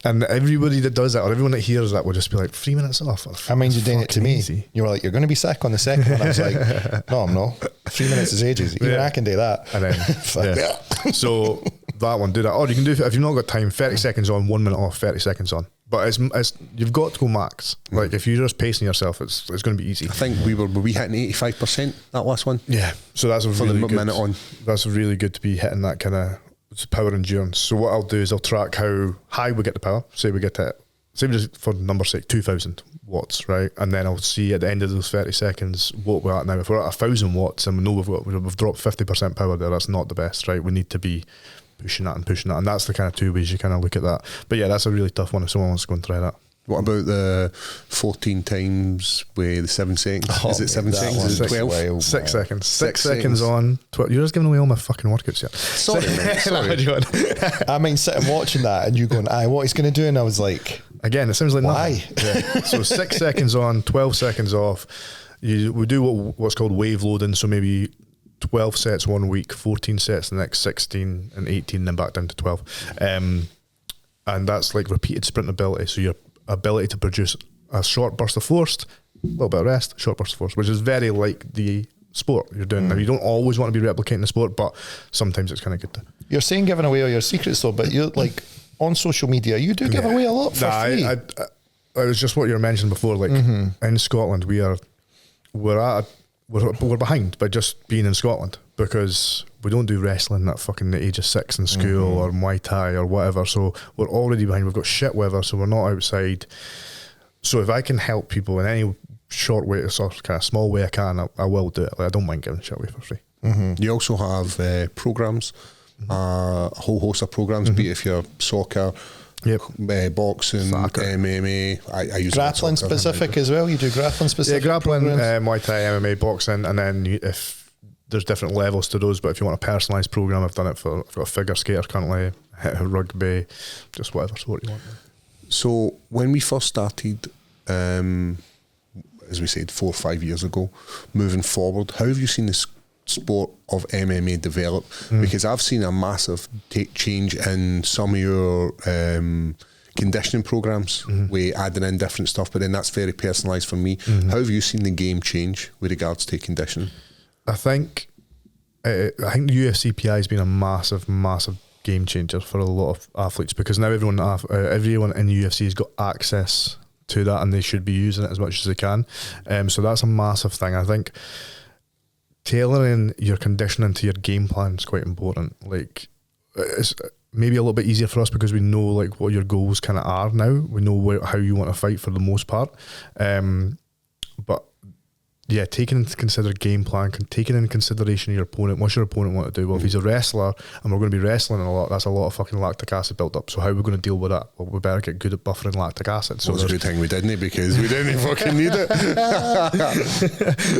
And everybody that does that, or everyone that hears that, will just be like, 3 minutes off. I mean, you're doing it to me. Easy. You were like, you're going to be sick on the second one. I was like, no, I'm not. 3 minutes is ages. Even I can do that. And then, so that one, do that. Or you can do, if you've not got time, 30 seconds on, 1 minute off, 30 seconds on. But it's you've got to go max. Like if you're just pacing yourself, it's going to be easy. I think were we hitting 85% that last one? Yeah. So that's a for really the good minute on. That's really good to be hitting that kind of power endurance. So what I'll do is I'll track how high we get the power. Say we just for number's sake 2,000 watts, right? And then I'll see at the end of those 30 seconds what we're at now. If we're at 1,000 watts and we know we've dropped 50% power there, that's not the best, right? We need to be pushing that, and that's the kind of 2 ways you kind of look at that. But yeah, that's a really tough one if someone wants to go and try that. What about the 14 times with the 7 seconds? Is it 7 seconds? Is it 12? 6 seconds. 6 seconds on 12. You're just giving away all my fucking workouts here. Sorry, mate. Sorry. I mean, sitting watching that and you going, aye, what he's going to do? And I was like, again, it sounds like why? Yeah. So 6 seconds on, 12 seconds off. We do what's called wave loading. So maybe 12 sets 1 week, 14 sets the next, 16 and 18, then back down to 12. And that's like repeated sprint ability. So your ability to produce a short burst of force, a little bit of rest, short burst of force, which is very like the sport you're doing. Now, you don't always want to be replicating the sport, but sometimes it's kind of good to. You're saying giving away all your secrets though, but you're like on social media, you do give away a lot for free. It was just what you were mentioning before. Like in Scotland, we're behind by just being in Scotland because we don't do wrestling at fucking the age of 6 in school or Muay Thai or whatever. So we're already behind. We've got shit weather, so we're not outside. So if I can help people in any short way, or kind of small way I can, I will do it. Like, I don't mind giving shit away for free. You also have programs, a whole host of programs, be it if you're soccer, boxing, soccer, MMA. I use grappling specific as well. You do grappling specific. Yeah, grappling, programs? Muay Thai, MMA, boxing, and then if there's different levels to those. But if you want a personalised program, I've done it for. I've got a figure skater currently, rugby, just whatever sport you want. So when we first started, as we said 4 or 5 years ago, moving forward, how have you seen this sport of MMA develop? Because I've seen a massive change in some of your conditioning programs, with adding in different stuff, but then that's very personalised for me. How have you seen the game change with regards to conditioning? I think the UFC PI has been a massive game changer for a lot of athletes because now everyone in the UFC has got access to that and they should be using it as much as they can. So that's a massive thing. I think tailoring your conditioning to your game plan is quite important. Like maybe a little bit easier for us because we know like what your goals kind of are now. We know how you want to fight for the most part. But yeah, taking into consider game plan, taking into consideration your opponent. What's your opponent want to do? Well, if he's a wrestler and we're going to be wrestling a lot, that's a lot of fucking lactic acid built up. So how are we going to deal with that? Well, we better get good at buffering lactic acid. So it's a good thing we didn't, because we didn't fucking need it.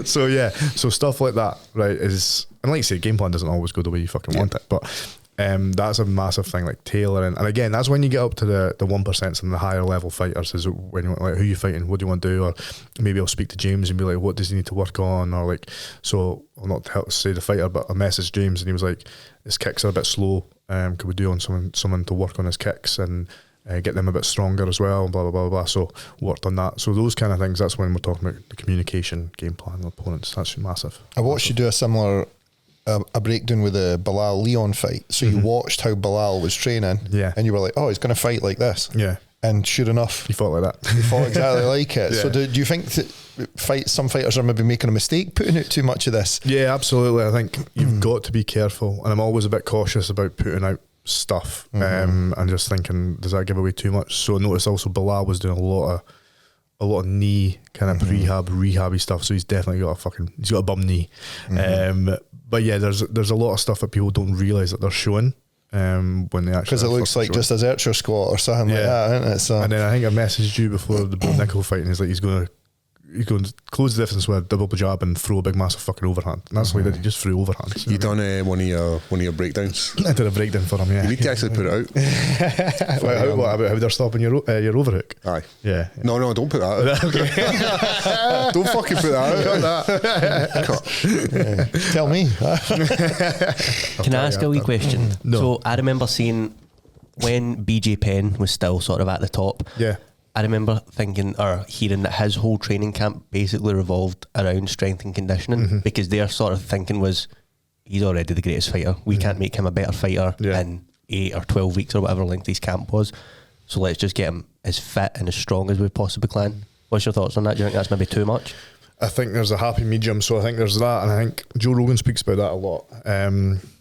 So yeah, so stuff like that, right, is, and like you say, game plan doesn't always go the way you fucking want it, but that's a massive thing, like tailoring. And again, that's when you get up to the 1% and the higher level fighters, is when you like, who you fighting, what do you want to do? Or maybe I'll speak to James and be like, what does he need to work on? Or like, so I'll not say the fighter, but I messaged James and he was like, his kicks are a bit slow, could we do on someone to work on his kicks and get them a bit stronger as well, and blah blah blah blah. So worked on that. So those kind of things, that's when we're talking about the communication, game plan with opponents. That's massive. I watched you do a similar a breakdown with the Bilal Leon fight. So you watched how Bilal was training, and you were like, oh, he's going to fight like this. Yeah. And sure enough, he fought like that. He fought exactly like it. Yeah. So do you think that some fighters are maybe making a mistake putting out too much of this? Yeah, absolutely. I think you've got to be careful, and I'm always a bit cautious about putting out stuff and just thinking, does that give away too much? So I noticed also Bilal was doing a lot of knee kind of rehabby stuff, so he's definitely got a bum knee. But yeah, there's a lot of stuff that people don't realise that they're showing when they actually, because it looks like just a Zercher squat or something like that, isn't it? So, and then I think I messaged you before the Bo Nickel fight, and he's like, he's going to close the difference with a double jab and throw a big massive fucking overhand. And that's what he did. He just threw overhands. You done one of your breakdowns? I did a breakdown for him. Yeah, you need to actually put it out. What about how they're stopping your overhook? Aye. Yeah. No, don't put that out. Okay. Don't fucking put that out. Tell me. Can I ask a wee question? No. So I remember seeing when BJ Penn was still sort of at the top. Yeah. I remember thinking or hearing that his whole training camp basically revolved around strength and conditioning, because their sort of thinking was, he's already the greatest fighter. We can't make him a better fighter in 8 or 12 weeks or whatever length his camp was. So let's just get him as fit and as strong as we possibly can. What's your thoughts on that? Do you think that's maybe too much? I think there's a happy medium. So I think there's that, and I think Joe Rogan speaks about that a lot.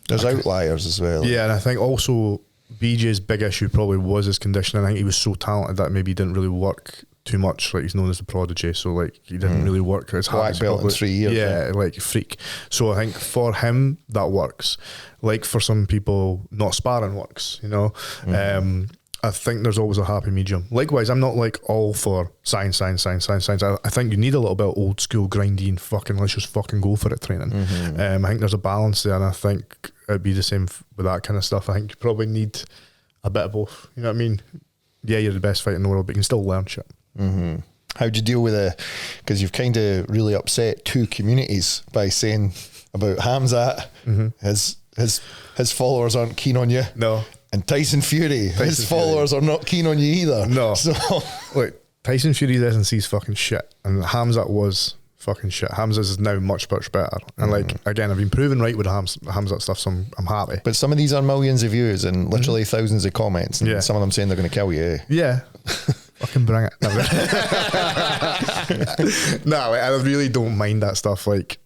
There's outliers as well. Yeah, and I think also BJ's big issue probably was his conditioning. I think he was so talented that maybe he didn't really work too much. Like, he's known as the prodigy, so like he didn't really work as hard. Black belt in 3 years. Yeah, like freak. So I think for him that works. Like for some people, not sparring works. You know, I think there's always a happy medium. Likewise, I'm not like all for science. I think you need a little bit of old school grindy and let's just fucking go for it training. I think there's a balance there, and I think it'd be the same with that kind of stuff. I think you probably need a bit of both. You know what I mean? Yeah, you're the best fighter in the world, but you can still learn shit. How'd you deal with it? Because you've kind of really upset two communities by saying about Hamzat, his followers aren't keen on you. No. And Tyson Fury, his followers are not keen on you either. No. So Look, Tyson Fury's S&C is fucking shit, and Hamzat was fucking shit. Hamzat is now much better, and like again, I've been proven right with the Hamzat stuff, so I'm happy. But some of these are millions of views and literally thousands of comments, and some of them saying they're going to kill you. Yeah. Fucking bring it. No, I really don't mind that stuff. Like,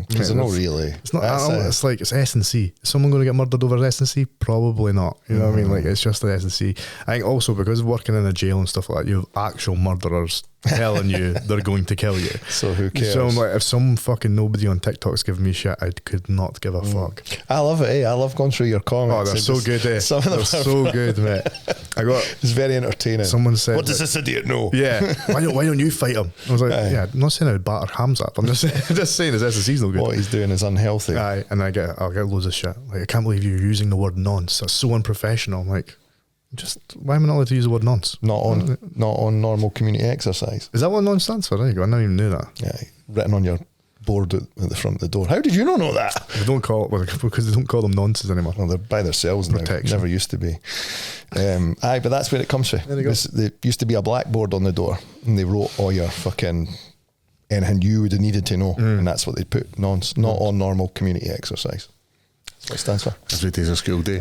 Because not really. It's not. It's like it's S&C. Is someone going to get murdered over S&C? Probably not. You know what I mean? Like, it's just the S&C. I think also because of working in a jail and stuff like that, you have actual murderers telling you they're going to kill you. So who cares? So I'm like, if some fucking nobody on TikTok's giving me shit, I could not give a fuck. I love it. I love going through your comments. Oh, they're so good. Some of them are so good, mate. It's very entertaining. Someone said, "What does this idiot know?" Yeah. Why don't you fight him? I was like, yeah, I'm not saying I'd batter Hamzat. I'm just saying his S&C's no good. What he's doing is unhealthy. Aye, and I'll get loads of shit. Like, I can't believe you're using the word nonce. That's so unprofessional. I'm like, why am I not allowed to use the word nonce? Not on normal community exercise. Is that what nonce stands for? There you go. I never even knew that. Yeah, written on your board at the front of the door. How did you not know that? They don't call it because they don't call them nonces anymore. Well, they're by themselves now. Protection. Never used to be. But that's where it comes from. There used to be a blackboard on the door, and they wrote all your fucking anything you would have needed to know, and that's what they put. Nonce, not on normal community exercise. That's what it stands for. Every day's a school day.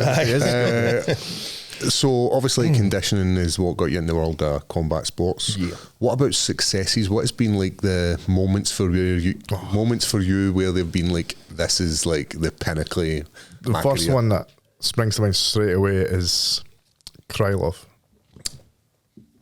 So obviously conditioning is what got you in the world of combat sports. Yeah. What about successes? What has been like the moments for you where they've been like, this is like the pinnacle? The first one that springs to mind straight away is Krylov.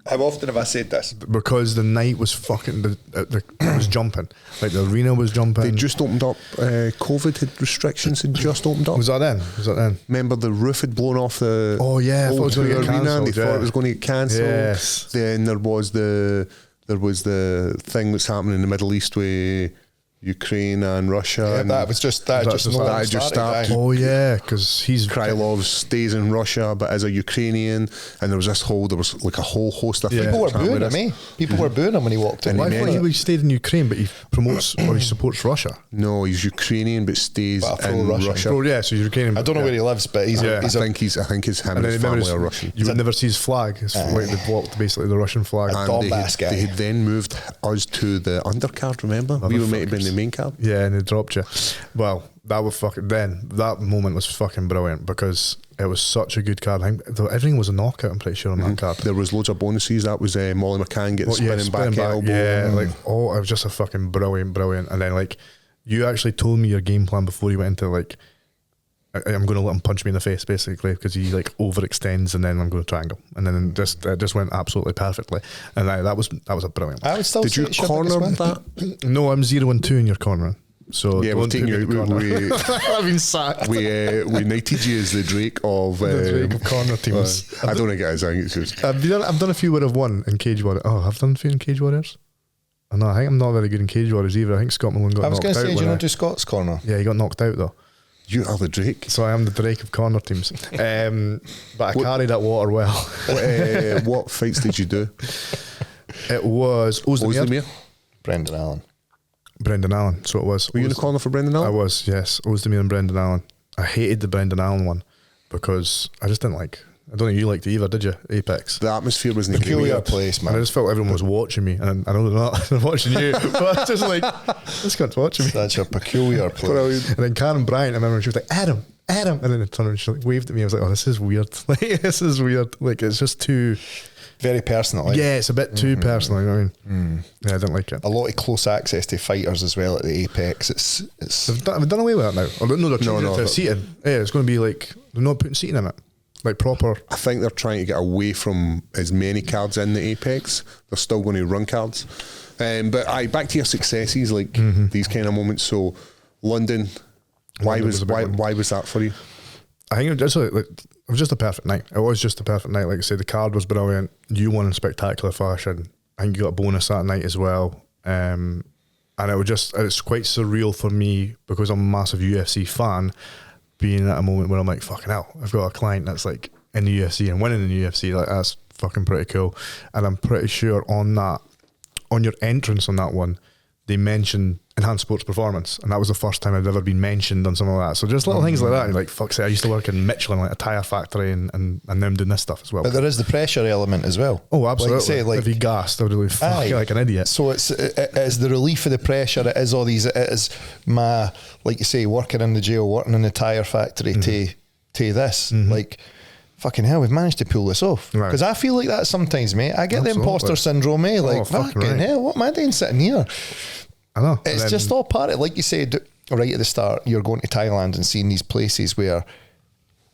How often have I said this? Because the night was fucking, it was jumping. Like the arena was jumping. They just opened up. COVID restrictions had just opened up. Was that then? Remember the roof had blown off the Oh yeah, I thought it was going to get arena, and cancelled. they thought it was going to get cancelled. Yes. Then there was the thing that's happening in the Middle East with Ukraine and Russia. Yeah, and that just started. Oh yeah, because he's Krylov stays in Russia but as a Ukrainian, and there was like a whole host of People were things booing with him, this. eh? People were booing him when he walked in. And Why he thought meant- he stayed in Ukraine, but he promotes or he supports Russia? No, he's Ukrainian but stays But a in pro-Russian. Russia. Oh yeah, so he's Ukrainian. I don't know where he lives, but he's Yeah. I think his And him then and his family are Russian. You would never see his flag. It's like they blocked basically the Russian flag. And Donbass guy. they had then moved us to the undercard, remember? We were meant to be in the main card. Yeah, and they dropped you. Well, that moment was fucking brilliant because it was such a good card. I think everything was a knockout, I'm pretty sure, on that card. There was loads of bonuses. That was Molly McCann getting spinning back elbow. Yeah, like, it was just a fucking brilliant. And then, like, you actually told me your game plan before you went into, like, I'm going to let him punch me in the face, basically, because he, like, overextends and then I'm going to triangle. And then it just went absolutely perfectly. And that was a brilliant one. I would still Did say you it should be corner this one. that? No, I'm 0-2 in your corner. So Yeah, we've don't taken put me you. in the corner. I've been sacked. We knighted you as the Drake of The Drake of corner teams. I don't think it is. I think it's just. I've done a few where I've won in Cage Warriors. Oh, I've done a few in Cage Warriors. I know. I think I'm not very good in Cage Warriors either. I think Scott Malone got I was knocked going to out. say, do you when not do Scott's corner? Yeah, he got knocked out though. You are the Drake. So I am the Drake of corner teams. But I carried that water well. What fights did you do? It was Ozdemir, Ozdemir? Brendan Allen. Brendan Allen. So it was. Were you in the corner for Brendan I Allen? was, yes. Ozdemir and Brendan Allen. I hated the Brendan Allen one because I just didn't like. I don't think you liked it either, did you? Apex. The atmosphere wasn't Peculiar great. place, And I man. just felt everyone was watching me, and I know they're not. They're watching you, but I was just like, this guy's watching me. Such a peculiar place. And then Karen Bryant, I remember she was like, Adam, and then it turned around and she like waved at me. I was like, oh, this is weird. Like, this is weird. Like, it's just too. Very personal. Like, Yeah, it's a bit too personal. You know what I mean? Yeah, I didn't like it. a lot of close access to fighters as well at the Apex. It's They've done away with that now. Oh, no, they're changing it to but- seating. Yeah, it's going to be like they're not putting seating in it, like proper. I think they're trying to get away from as many cards in the Apex. They're still going to run cards. But back to your successes, like these kind of moments. So London, why London was was a big one. why was that for you? I think it was just a perfect night. It was just a perfect night. Like I said, the card was brilliant. You won in spectacular fashion. I think you got a bonus that night as well. And it's quite surreal for me because I'm a massive UFC fan, being at a moment where I'm like, fucking hell, I've got a client that's like in the UFC and winning in the UFC. Like, that's fucking pretty cool. And I'm pretty sure on your entrance on that one, they mentioned enhanced sports performance, and that was the first time I'd ever been mentioned on something like that. So just little things like that. You're like, fuck's sake, I used to work in Michelin, like a tyre factory, and now I'm doing this stuff as well. but there is the pressure element as well. Oh, absolutely. Like, say, like, if he gassed, I would be fucking like an idiot. So it's the relief of the pressure. It is all these. It is my, like you say, working in the jail, working in the tyre factory to this. Like, fucking hell, we've managed to pull this off. Right. Because I feel like that sometimes, mate. I get the Absolutely. imposter syndrome, eh? Like, Oh, fucking fucking right. hell, what am I doing sitting here? I know. It's And just all part of, like you said right at the start, you're going to Thailand and seeing these places where,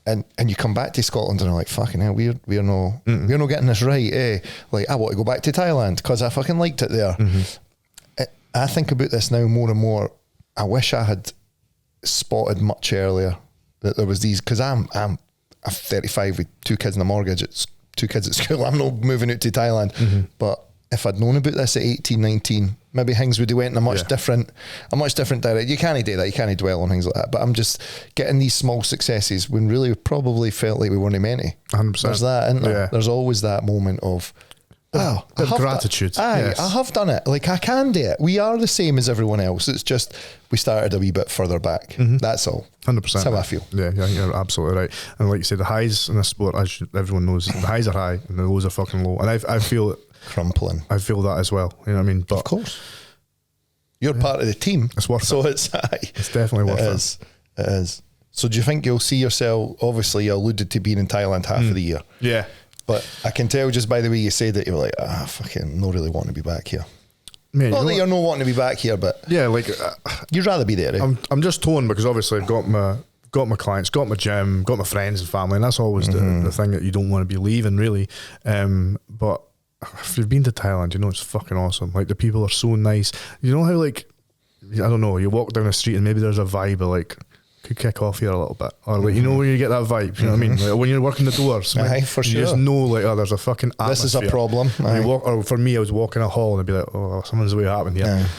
and you come back to Scotland and are like, fucking hell, we're not getting this right, eh? Like, I want to go back to Thailand because I fucking liked it there. I think about this now more and more. I wish I had spotted much earlier that there was these, because I'm 35 with 2 kids and a mortgage. It's 2 kids at school. I'm not moving out to Thailand, but if I'd known about this at 18, 19, maybe things would have went in a much different direction. You can't do that. You can't dwell on things like that. But I'm just getting these small successes when really we probably felt like we weren't meant to. 100%. There's that, isn't there? Yeah. There's always that moment of, oh, I of have gratitude. Yes. I have done it. Like, I can do it. We are the same as everyone else. It's just we started a wee bit further back. That's all. 100%. That's how I feel. Yeah, you're absolutely right. And like you said, the highs in this sport, as everyone knows, the highs are high and the lows are fucking low. And I feel Crumpling. I feel that as well. You know what I mean? But Of course. You're part of the team. It's worth so it. it's high. It's definitely worth it. It is. So do you think you'll see yourself, obviously you alluded to being in Thailand half of the year, yeah. but I can tell just by the way you said it, you were like, fucking not really wanting to be back here. Man, Not you that know you're what? not wanting to be back here, but Yeah, like you'd rather be there, eh? I'm just torn because obviously I've got my got my clients, got my gym, got my friends and family, and that's always the thing that you don't want to be leaving, really. But if you've been to Thailand, you know it's fucking awesome. Like, the people are so nice. You know how, like, I don't know, you walk down the street and maybe there's a vibe of like, could kick off here a little bit, or like, you know, when you get that vibe, you know what I mean? Like, when you're working the doors, Aye, for you sure. just know, like, oh, there's a fucking atmosphere. This is a problem. And you Aye. walk, or for me, I was walking a hall and I'd be like, oh, something's way happening here. Aye.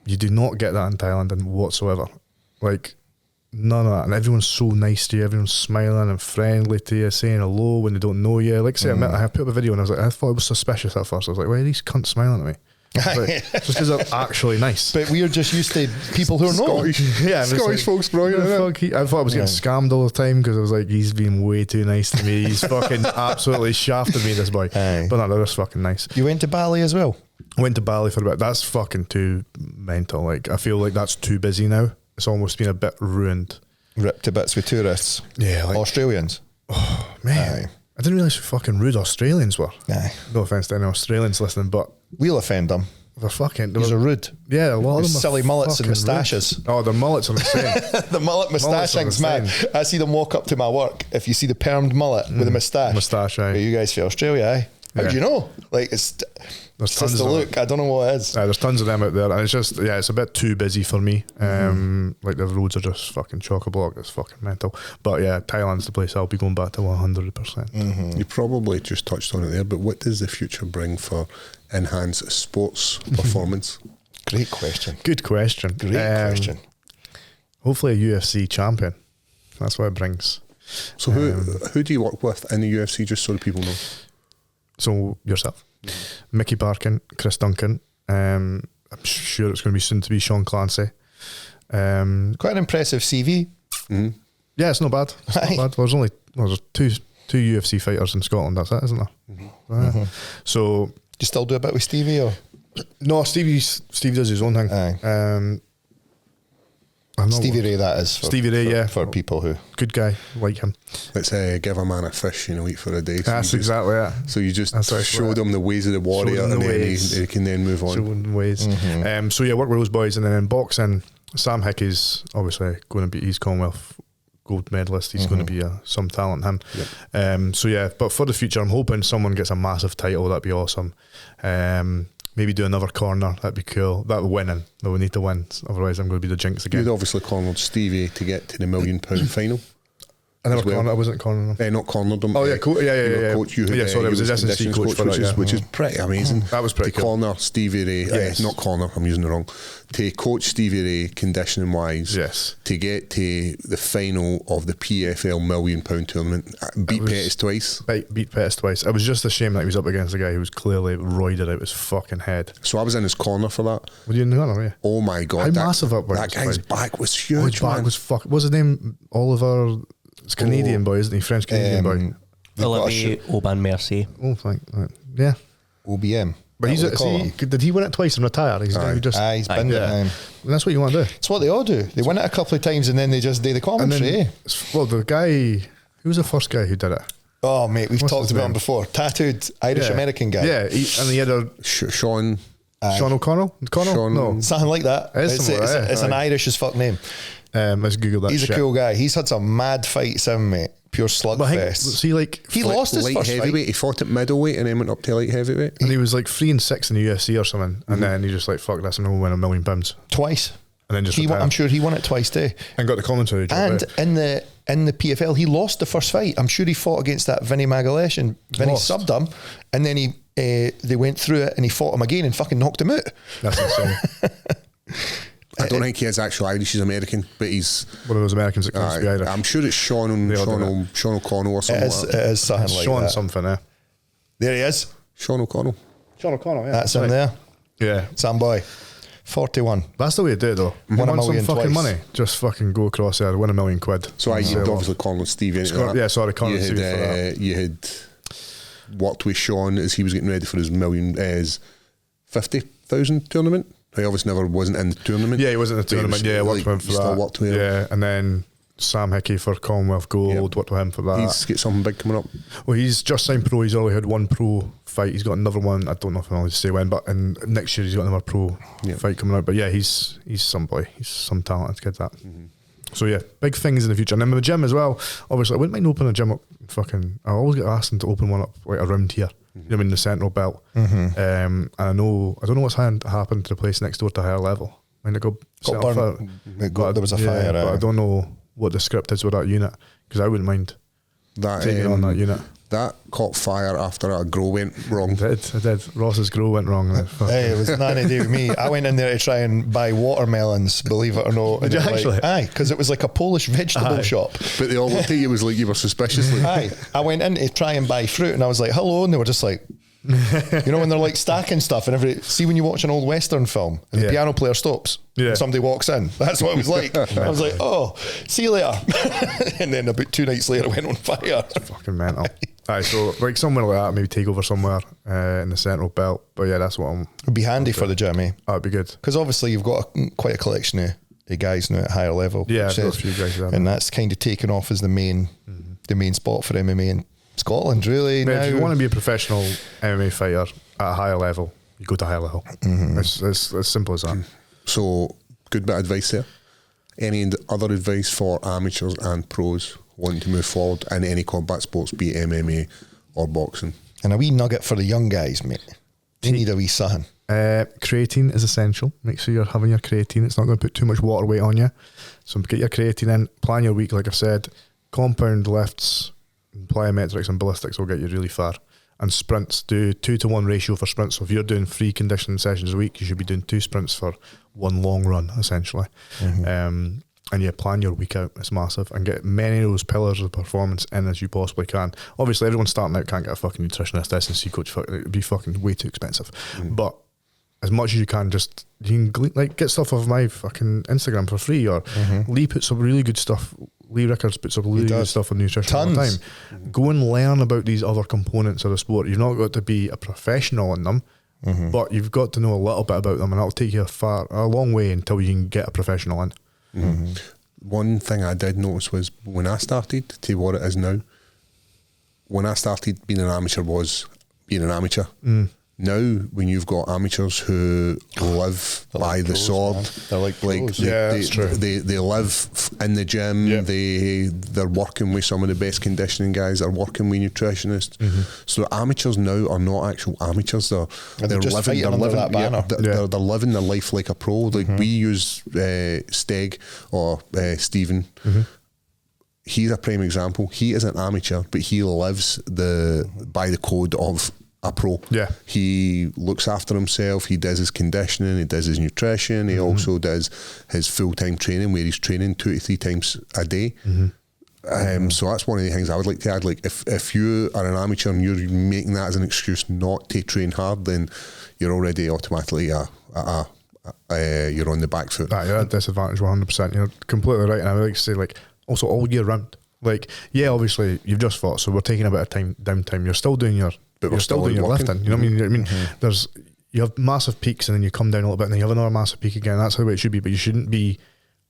You do not get that in Thailand and whatsoever. Like, none of that. And everyone's so nice to you. Everyone's smiling and friendly to you, saying hello when they don't know you. Like, say, I put up a video and I was like, I thought it was suspicious at first. I was like, why are these cunts smiling at me? Like, just because they're actually nice. But we're just used to people who are not. Yeah, and it's Scottish folks, brilliant. the Isn't fuck I thought I was getting scammed all the time because I was like, he's been way too nice to me. He's fucking absolutely shafted me, this boy. Aye. But no, they're just fucking nice. You went to Bali as well? Went to Bali for a bit. That's fucking too mental. Like, I feel like that's too busy now. It's almost been a bit ruined. Ripped to bits with tourists. Yeah, like, Australians. man. Aye. I didn't realise how fucking rude Australians were. Aye. No offence to any Australians listening, but We'll offend them. they're fucking. These are rude. Yeah, a lot of With them are silly mullets and fucking rude. moustaches. Oh, their mullets are insane. The mullet moustache Mullets are thing's mad. insane. I see them walk up to my work. If you see the permed mullet with a moustache. Moustache, aye. Are you guys from Australia, aye? How Yeah. do you know? Like, it's There's just tons the of look. I don't know what it is. There's tons of them out there, and it's just, yeah, it's a bit too busy for me. Like, the roads are just fucking chock-a-block. It's fucking mental. But yeah, Thailand's the place I'll be going back to 100%. You probably just touched on it there, but what does the future bring for enhanced sports performance? Great question. Good question. Great question. Hopefully a UFC champion. That's what it brings. So who do you work with in the UFC, just so that people know? So yourself, Mickey Parkin, Chris Duncan. I'm sure it's going to be soon to be Sean Clancy. Quite an impressive CV. Yeah, it's not bad. It's Aye. not bad. There's two UFC fighters in Scotland. That's it, isn't there? So Do you still do a bit with Stevie or? no, Steve does his own thing. Aye. I'm not- Stevie Ray, that is. Stevie Ray, yeah. For people who. Good guy, like him. Let's give a man a fish, eat for a day. So That's you just, exactly it. So you just That's actually show it. them the ways of the warrior, Show them and the then ways. he can then move on. Showing ways. So yeah, work with those boys, and then in boxing, Sam Hickey's obviously going to be. He's Commonwealth gold medalist. He's going to be some talent. Him. So yeah, but for the future, I'm hoping someone gets a massive title. That'd be awesome. Maybe do another corner. That'd be cool. That winning. Though we need to win. Otherwise, I'm going to be the jinx again. You'd obviously cornered Stevie to get to the £1 million final. I never as well. cornered. I wasn't cornering him. Not cornered him. Oh yeah, you were yeah. coach. You had, Yeah, sorry, you it was was his S&C conditions coach for that, which yeah. is pretty amazing. That was pretty to cool. corner Stevie Ray. Yes. Not corner. I'm using it wrong. To coach Stevie Ray conditioning wise. Yes. To get to the final of the PFL £1 million tournament, beat Pettis twice. Beat Pettis twice. It was just a shame that he was up against a guy who was clearly roided out his fucking head. So I was in his corner for that. Were you in the corner? Yeah. Oh my god! How massive up was that this guy's fight? back was Oh, huge. his back Man. was fuck. What's his name? Oliver. It's Canadian boy, isn't he? French Canadian boy. They've got a Olivier Aubin-Mercier. Oh, thank. Yeah. OBM. But he's That what they call him. did he win it twice and retire? He's Aye. just Aye, he's been there. And that's what you want to do. It's what they all do. They win it a couple of times and then they just do the And commentary. then, well, the guy who was the first guy who did it? Oh, mate, we've What's talked his about name? him before. Tattooed Irish American guy. Yeah, and he had a Sean. Sean O'Connell. Sean- No, Something like that. It is It's, something like that, it's an aye. Irish as fuck name. let's Google that. He's shit. a cool guy. He's had some mad fights in, mate. Pure But I think, slugfest. see, like, He lost his light first heavyweight. fight. He fought at middleweight and then went up to light heavyweight. and he was like 3-6 in the UFC or something, and then he just like, fuck this, I'm gonna win £1 million, and Twice. then just I'm retired. sure he won it twice too. And got the commentary job. And right? in the PFL, he lost the first fight. I'm sure he fought against that Vinny Magalesh and Vinny Lost. subbed him, and then they went through it and he fought him again and fucking knocked him out. That's insane. I don't think he is actually Irish. He's American, but he's. One of those Americans that claims to be Irish. I'm sure it's Sean all do O'Connell or It something. is, Like it that. is something like Sean that. something, eh? There he is. Sean O'Connell. Sean O'Connell, yeah. That's him there. Yeah. Sam boy. 41. That's the way to do it, though. You Won $1 want some million fucking twice. money, just fucking go across there, win £1 million. So I Sell off. obviously Conor Stevie. into Scott- that. yeah, sorry, Conor you had, Stevie for that. You had worked with Sean as he was getting ready for his his 50,000 tournament. He obviously never wasn't in the tournament. Yeah, he wasn't in the but he tournament. was, Yeah, I worked like, with him for you that. still worked with him. Yeah, and then Sam Hickey for Commonwealth Gold, Yep. worked with him for that. He's got something big coming up. Well, he's just signed pro. He's already had one pro fight. He's got another one. I don't know if I'm allowed to say when, but in next year he's got another pro Yeah. fight coming out. But yeah, he's some boy. He's some talented kid. That. So yeah, big things in the future. And then with the gym as well, obviously I wouldn't mind opening a gym up I always get asked to open one up like around here. You know what I mean, the central belt. And I don't know what's happened to the place next door to Higher Level. I mean, there was a fire. But I don't know what the script is with that unit, because I wouldn't mind taking on that unit. That caught fire after a grow went wrong. It did. Ross's grow went wrong. Hey, it was nothing to do with me. I went in there to try and buy watermelons, believe it or not. Did you actually? Aye, because it was like a Polish vegetable shop. But they all looked at you as like you were suspiciously. Aye, I went in to try and buy fruit, and I was like, hello, and they were just like, you know, when they're like stacking stuff, and see when you watch an old Western film and the piano player stops and somebody walks in, that's what it was like. I was like, oh, see you later. And then about 2 nights later, it went on fire. It's fucking mental. Aye, so like somewhere like that, maybe take over somewhere in the central belt. But yeah, that's what it'd be handy for the gym, eh? Oh, it'd be good, because obviously you've got quite a collection of guys now at Higher Level. Yeah, I've got a few guys there, and that's kind of taken off as the main spot for MMA in Scotland, really. But now, if you want to be a professional MMA fighter at a higher level, you go to Higher Level. It's as simple as that. So, good bit of advice there. Any other advice for amateurs and pros wanting to move forward in any combat sports, be it MMA or boxing? And a wee nugget for the young guys, mate. They need a wee something. Creatine is essential. Make sure you're having your creatine. It's not going to put too much water weight on you. So get your creatine in. Plan your week, like I've said. Compound lifts, plyometrics and ballistics will get you really far. And sprints, do 2-to-1 ratio for sprints. So if you're doing 3 conditioning sessions a week, you should be doing 2 sprints for 1 long run, essentially. And yeah, plan your week out. It's massive. And get many of those pillars of performance in as you possibly can. Obviously, everyone starting out can't get a fucking nutritionist, S&C coach. It'd be fucking way too expensive. But as much as you can, you can like get stuff off my fucking Instagram for free. Or Lee puts up really good stuff. Lee Rickards puts up really good stuff on nutrition all the time. Go and learn about these other components of the sport. You've not got to be a professional in them, but you've got to know a little bit about them, and that'll take you a long way until you can get a professional in. One thing I did notice was when I started to what it is now, when I started being an amateur was being an amateur. Now, when you've got amateurs who live by the sword, man. They're like pros. That's true. They live in the gym. They're working with some of the best conditioning guys. They're working with nutritionists. So amateurs now are not actual amateurs. They're just living. They're living that banner. They're living their life like a pro. Like we use Steg or Stephen. He's a prime example. He is an amateur, but he lives by the code of a pro. He looks after himself. He does his conditioning. He does his nutrition. He also does his full-time training, where he's training 2 to 3 times a day. So that's one of the things I would like to add. Like if you are an amateur and you're making that as an excuse not to train hard, then you're already automatically you're on the back foot. You're at a disadvantage 100%. You're completely right. And I would like to say, like, also all year round. Like, yeah, obviously you've just fought, so we're taking a bit of downtime. You're still doing your lifting. You know what I mean? You have massive peaks and then you come down a little bit and then you have another massive peak again. That's how it should be, but you shouldn't be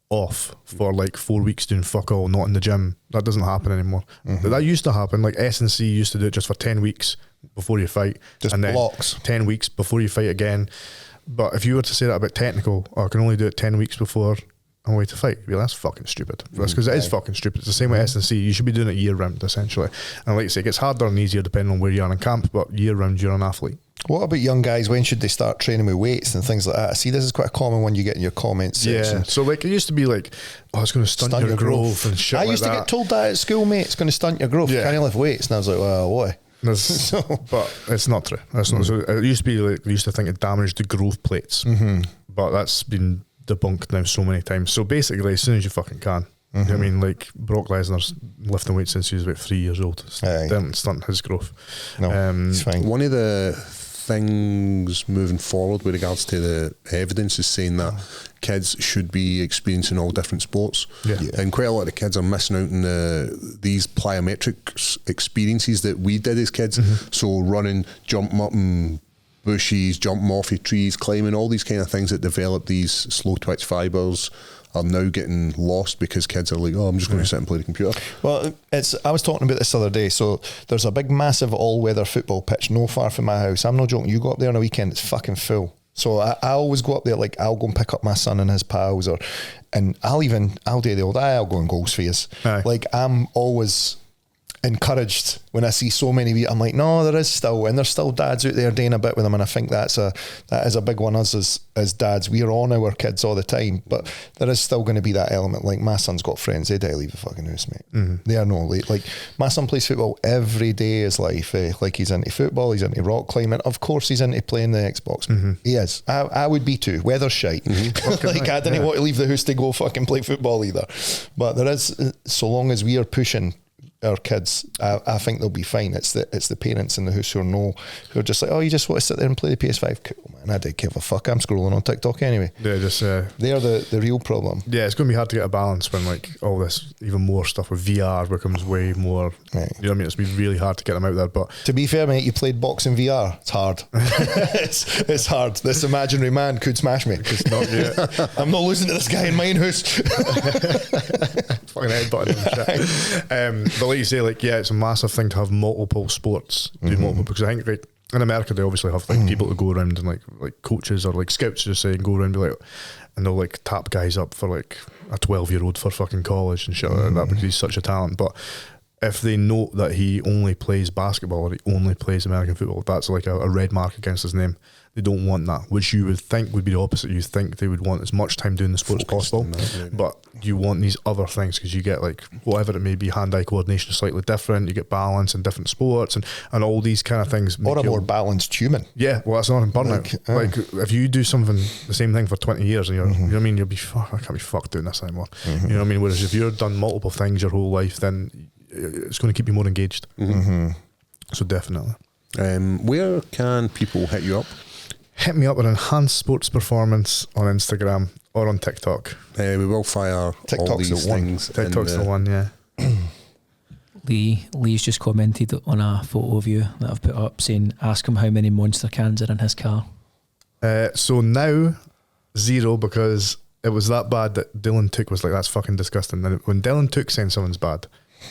off for like 4 weeks doing fuck all, not in the gym. That doesn't happen anymore. But that used to happen. Like S&C used to do it just for 10 weeks before you fight. Just and then blocks. 10 weeks before you fight again. But if you were to say that about technical, I can only do it 10 weeks before I'm away to fight, well, that's fucking stupid. That's because it is fucking stupid. It's the same with S&C. You should be doing it year round, essentially. And like I say, it gets harder and easier depending on where you are in camp, but year round you're an athlete. What about young guys? When should they start training with weights and things like that? See, this is quite a common one you get in your comments section. Yeah, so like it used to be like, oh, it's going to stunt your growth and shit. I used to get told that at school, mate. It's going to stunt your growth. You can't lift weights. And I was like, well, why? But it's not true. That's not. So it used to be like they used to think it damaged the growth plates, but that's been debunked now so many times. So basically, as soon as you fucking can. You know what I mean? Like Brock Lesnar's lifting weights since he was about 3 years old. Didn't stunt his growth. No, it's fine. One of the things moving forward with regards to the evidence is saying that kids should be experiencing all different sports, and quite a lot of the kids are missing out on these plyometrics experiences that we did as kids. So running, jumping up and bushes, jumping off of trees, climbing, all these kind of things that develop these slow twitch fibres are now getting lost because kids are like, oh, I'm just going to sit and play the computer. Well, I was talking about this the other day. So there's a big, massive all-weather football pitch no far from my house. I'm not joking. You go up there on a weekend, it's fucking full. So I always go up there, like I'll go and pick up my son and his pals, and I'll do the old, I'll go on goals phase. Aye. Like, I'm always encouraged when I see so many. I'm like, no, there is still, and there's still dads out there doing a bit with them, and I think that is a big one. Us as dads, we are on our kids all the time, but there is still going to be that element. Like, my son's got friends, they don't leave the fucking house, mate. They are no late. Like, my son plays football every day of his life. Like, he's into football, he's into rock climbing, of course he's into playing the Xbox. He is. I would be too. Weather's shite. Like, I didn't want to leave the house to go fucking play football either, but there is, so long as we are pushing our kids, I think they'll be fine. It's the parents in the house who are just like, oh, you just want to sit there and play the PS5. Cool, man, I don't give a fuck. I'm scrolling on TikTok anyway. Yeah, just they're the real problem. yeah, it's going to be hard to get a balance when like all this even more stuff with VR becomes way more. Right. You know what I mean? It's been really hard to get them out there. But To be fair, mate, you played boxing VR. It's hard. it's hard. This imaginary man could smash me. it's not yet. I'm not losing to this guy in mine house. Fucking headbutting and shit. But like you say, like, yeah, it's a massive thing to have multiple sports, do multiple, because I think like in America they obviously have like people to go around and like coaches or like scouts just say, go around and be like, and they'll like tap guys up for like a 12-year-old for fucking college and shit like that because he's such a talent. But if they note that he only plays basketball or he only plays American football, that's like a red mark against his name. They don't want that, which you would think would be the opposite. You think they would want as much time doing the sport as possible, but you want these other things because you get like whatever it may be, hand-eye coordination is slightly different, you get balance in different sports and all these kind of things. Or a more balanced human. Yeah, well, that's not in burnout. Like if you do something, the same thing for 20 years and you're, you know what I mean, you'll be, I can't be fucked doing this anymore. You know what I mean? Whereas if you've done multiple things your whole life, then it's going to keep you more engaged. So definitely. Where can people hit you up? Hit me up with Enhanced Sports Performance on Instagram or on TikTok. We will fire all TikTok's these the one. things. TikTok's the one, yeah. Lee's just commented on a photo of you that I've put up saying, ask him how many monster cans are in his car. So now 0, because it was that bad that Dylan Took was like, that's fucking disgusting. And when Dylan Took saying someone's bad,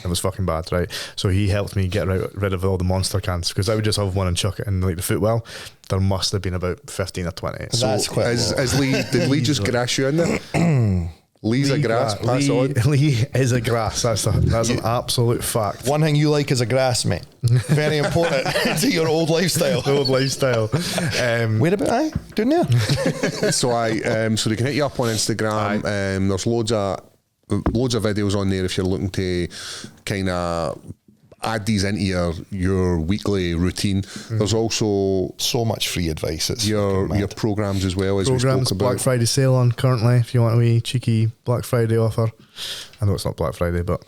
it was fucking bad, right? So he helped me get rid of all the monster cans because I would just have one and chuck it in like the footwell. There must have been about 15 or 20. So that's quite is Lee, did Lee just grass you in there? Lee's a grass, pass on. Lee is a grass, that's an absolute fact. One thing you like is a grass, mate. Very important to your old lifestyle. Old lifestyle. Where about I? Doing there? So they can hit you up on Instagram. There's loads of videos on there if you're looking to kind of add these into your weekly routine. There's also so much free advice. It's your programs as well, as programs, we spoke about. Black Friday sale on currently if you want a wee cheeky Black Friday offer. I know it's not Black Friday, but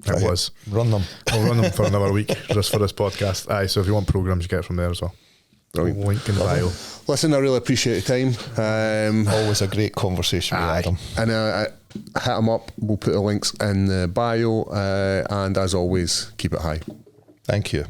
it was. Run them. I'll run them for another week just for this podcast. Aye, so if you want programs, you get it from there as well. Brilliant. Link in the bio. Listen, I really appreciate your time. Always a great conversation with Adam. And hit them up. We'll put the links in the bio. And as always, keep it high. Thank you.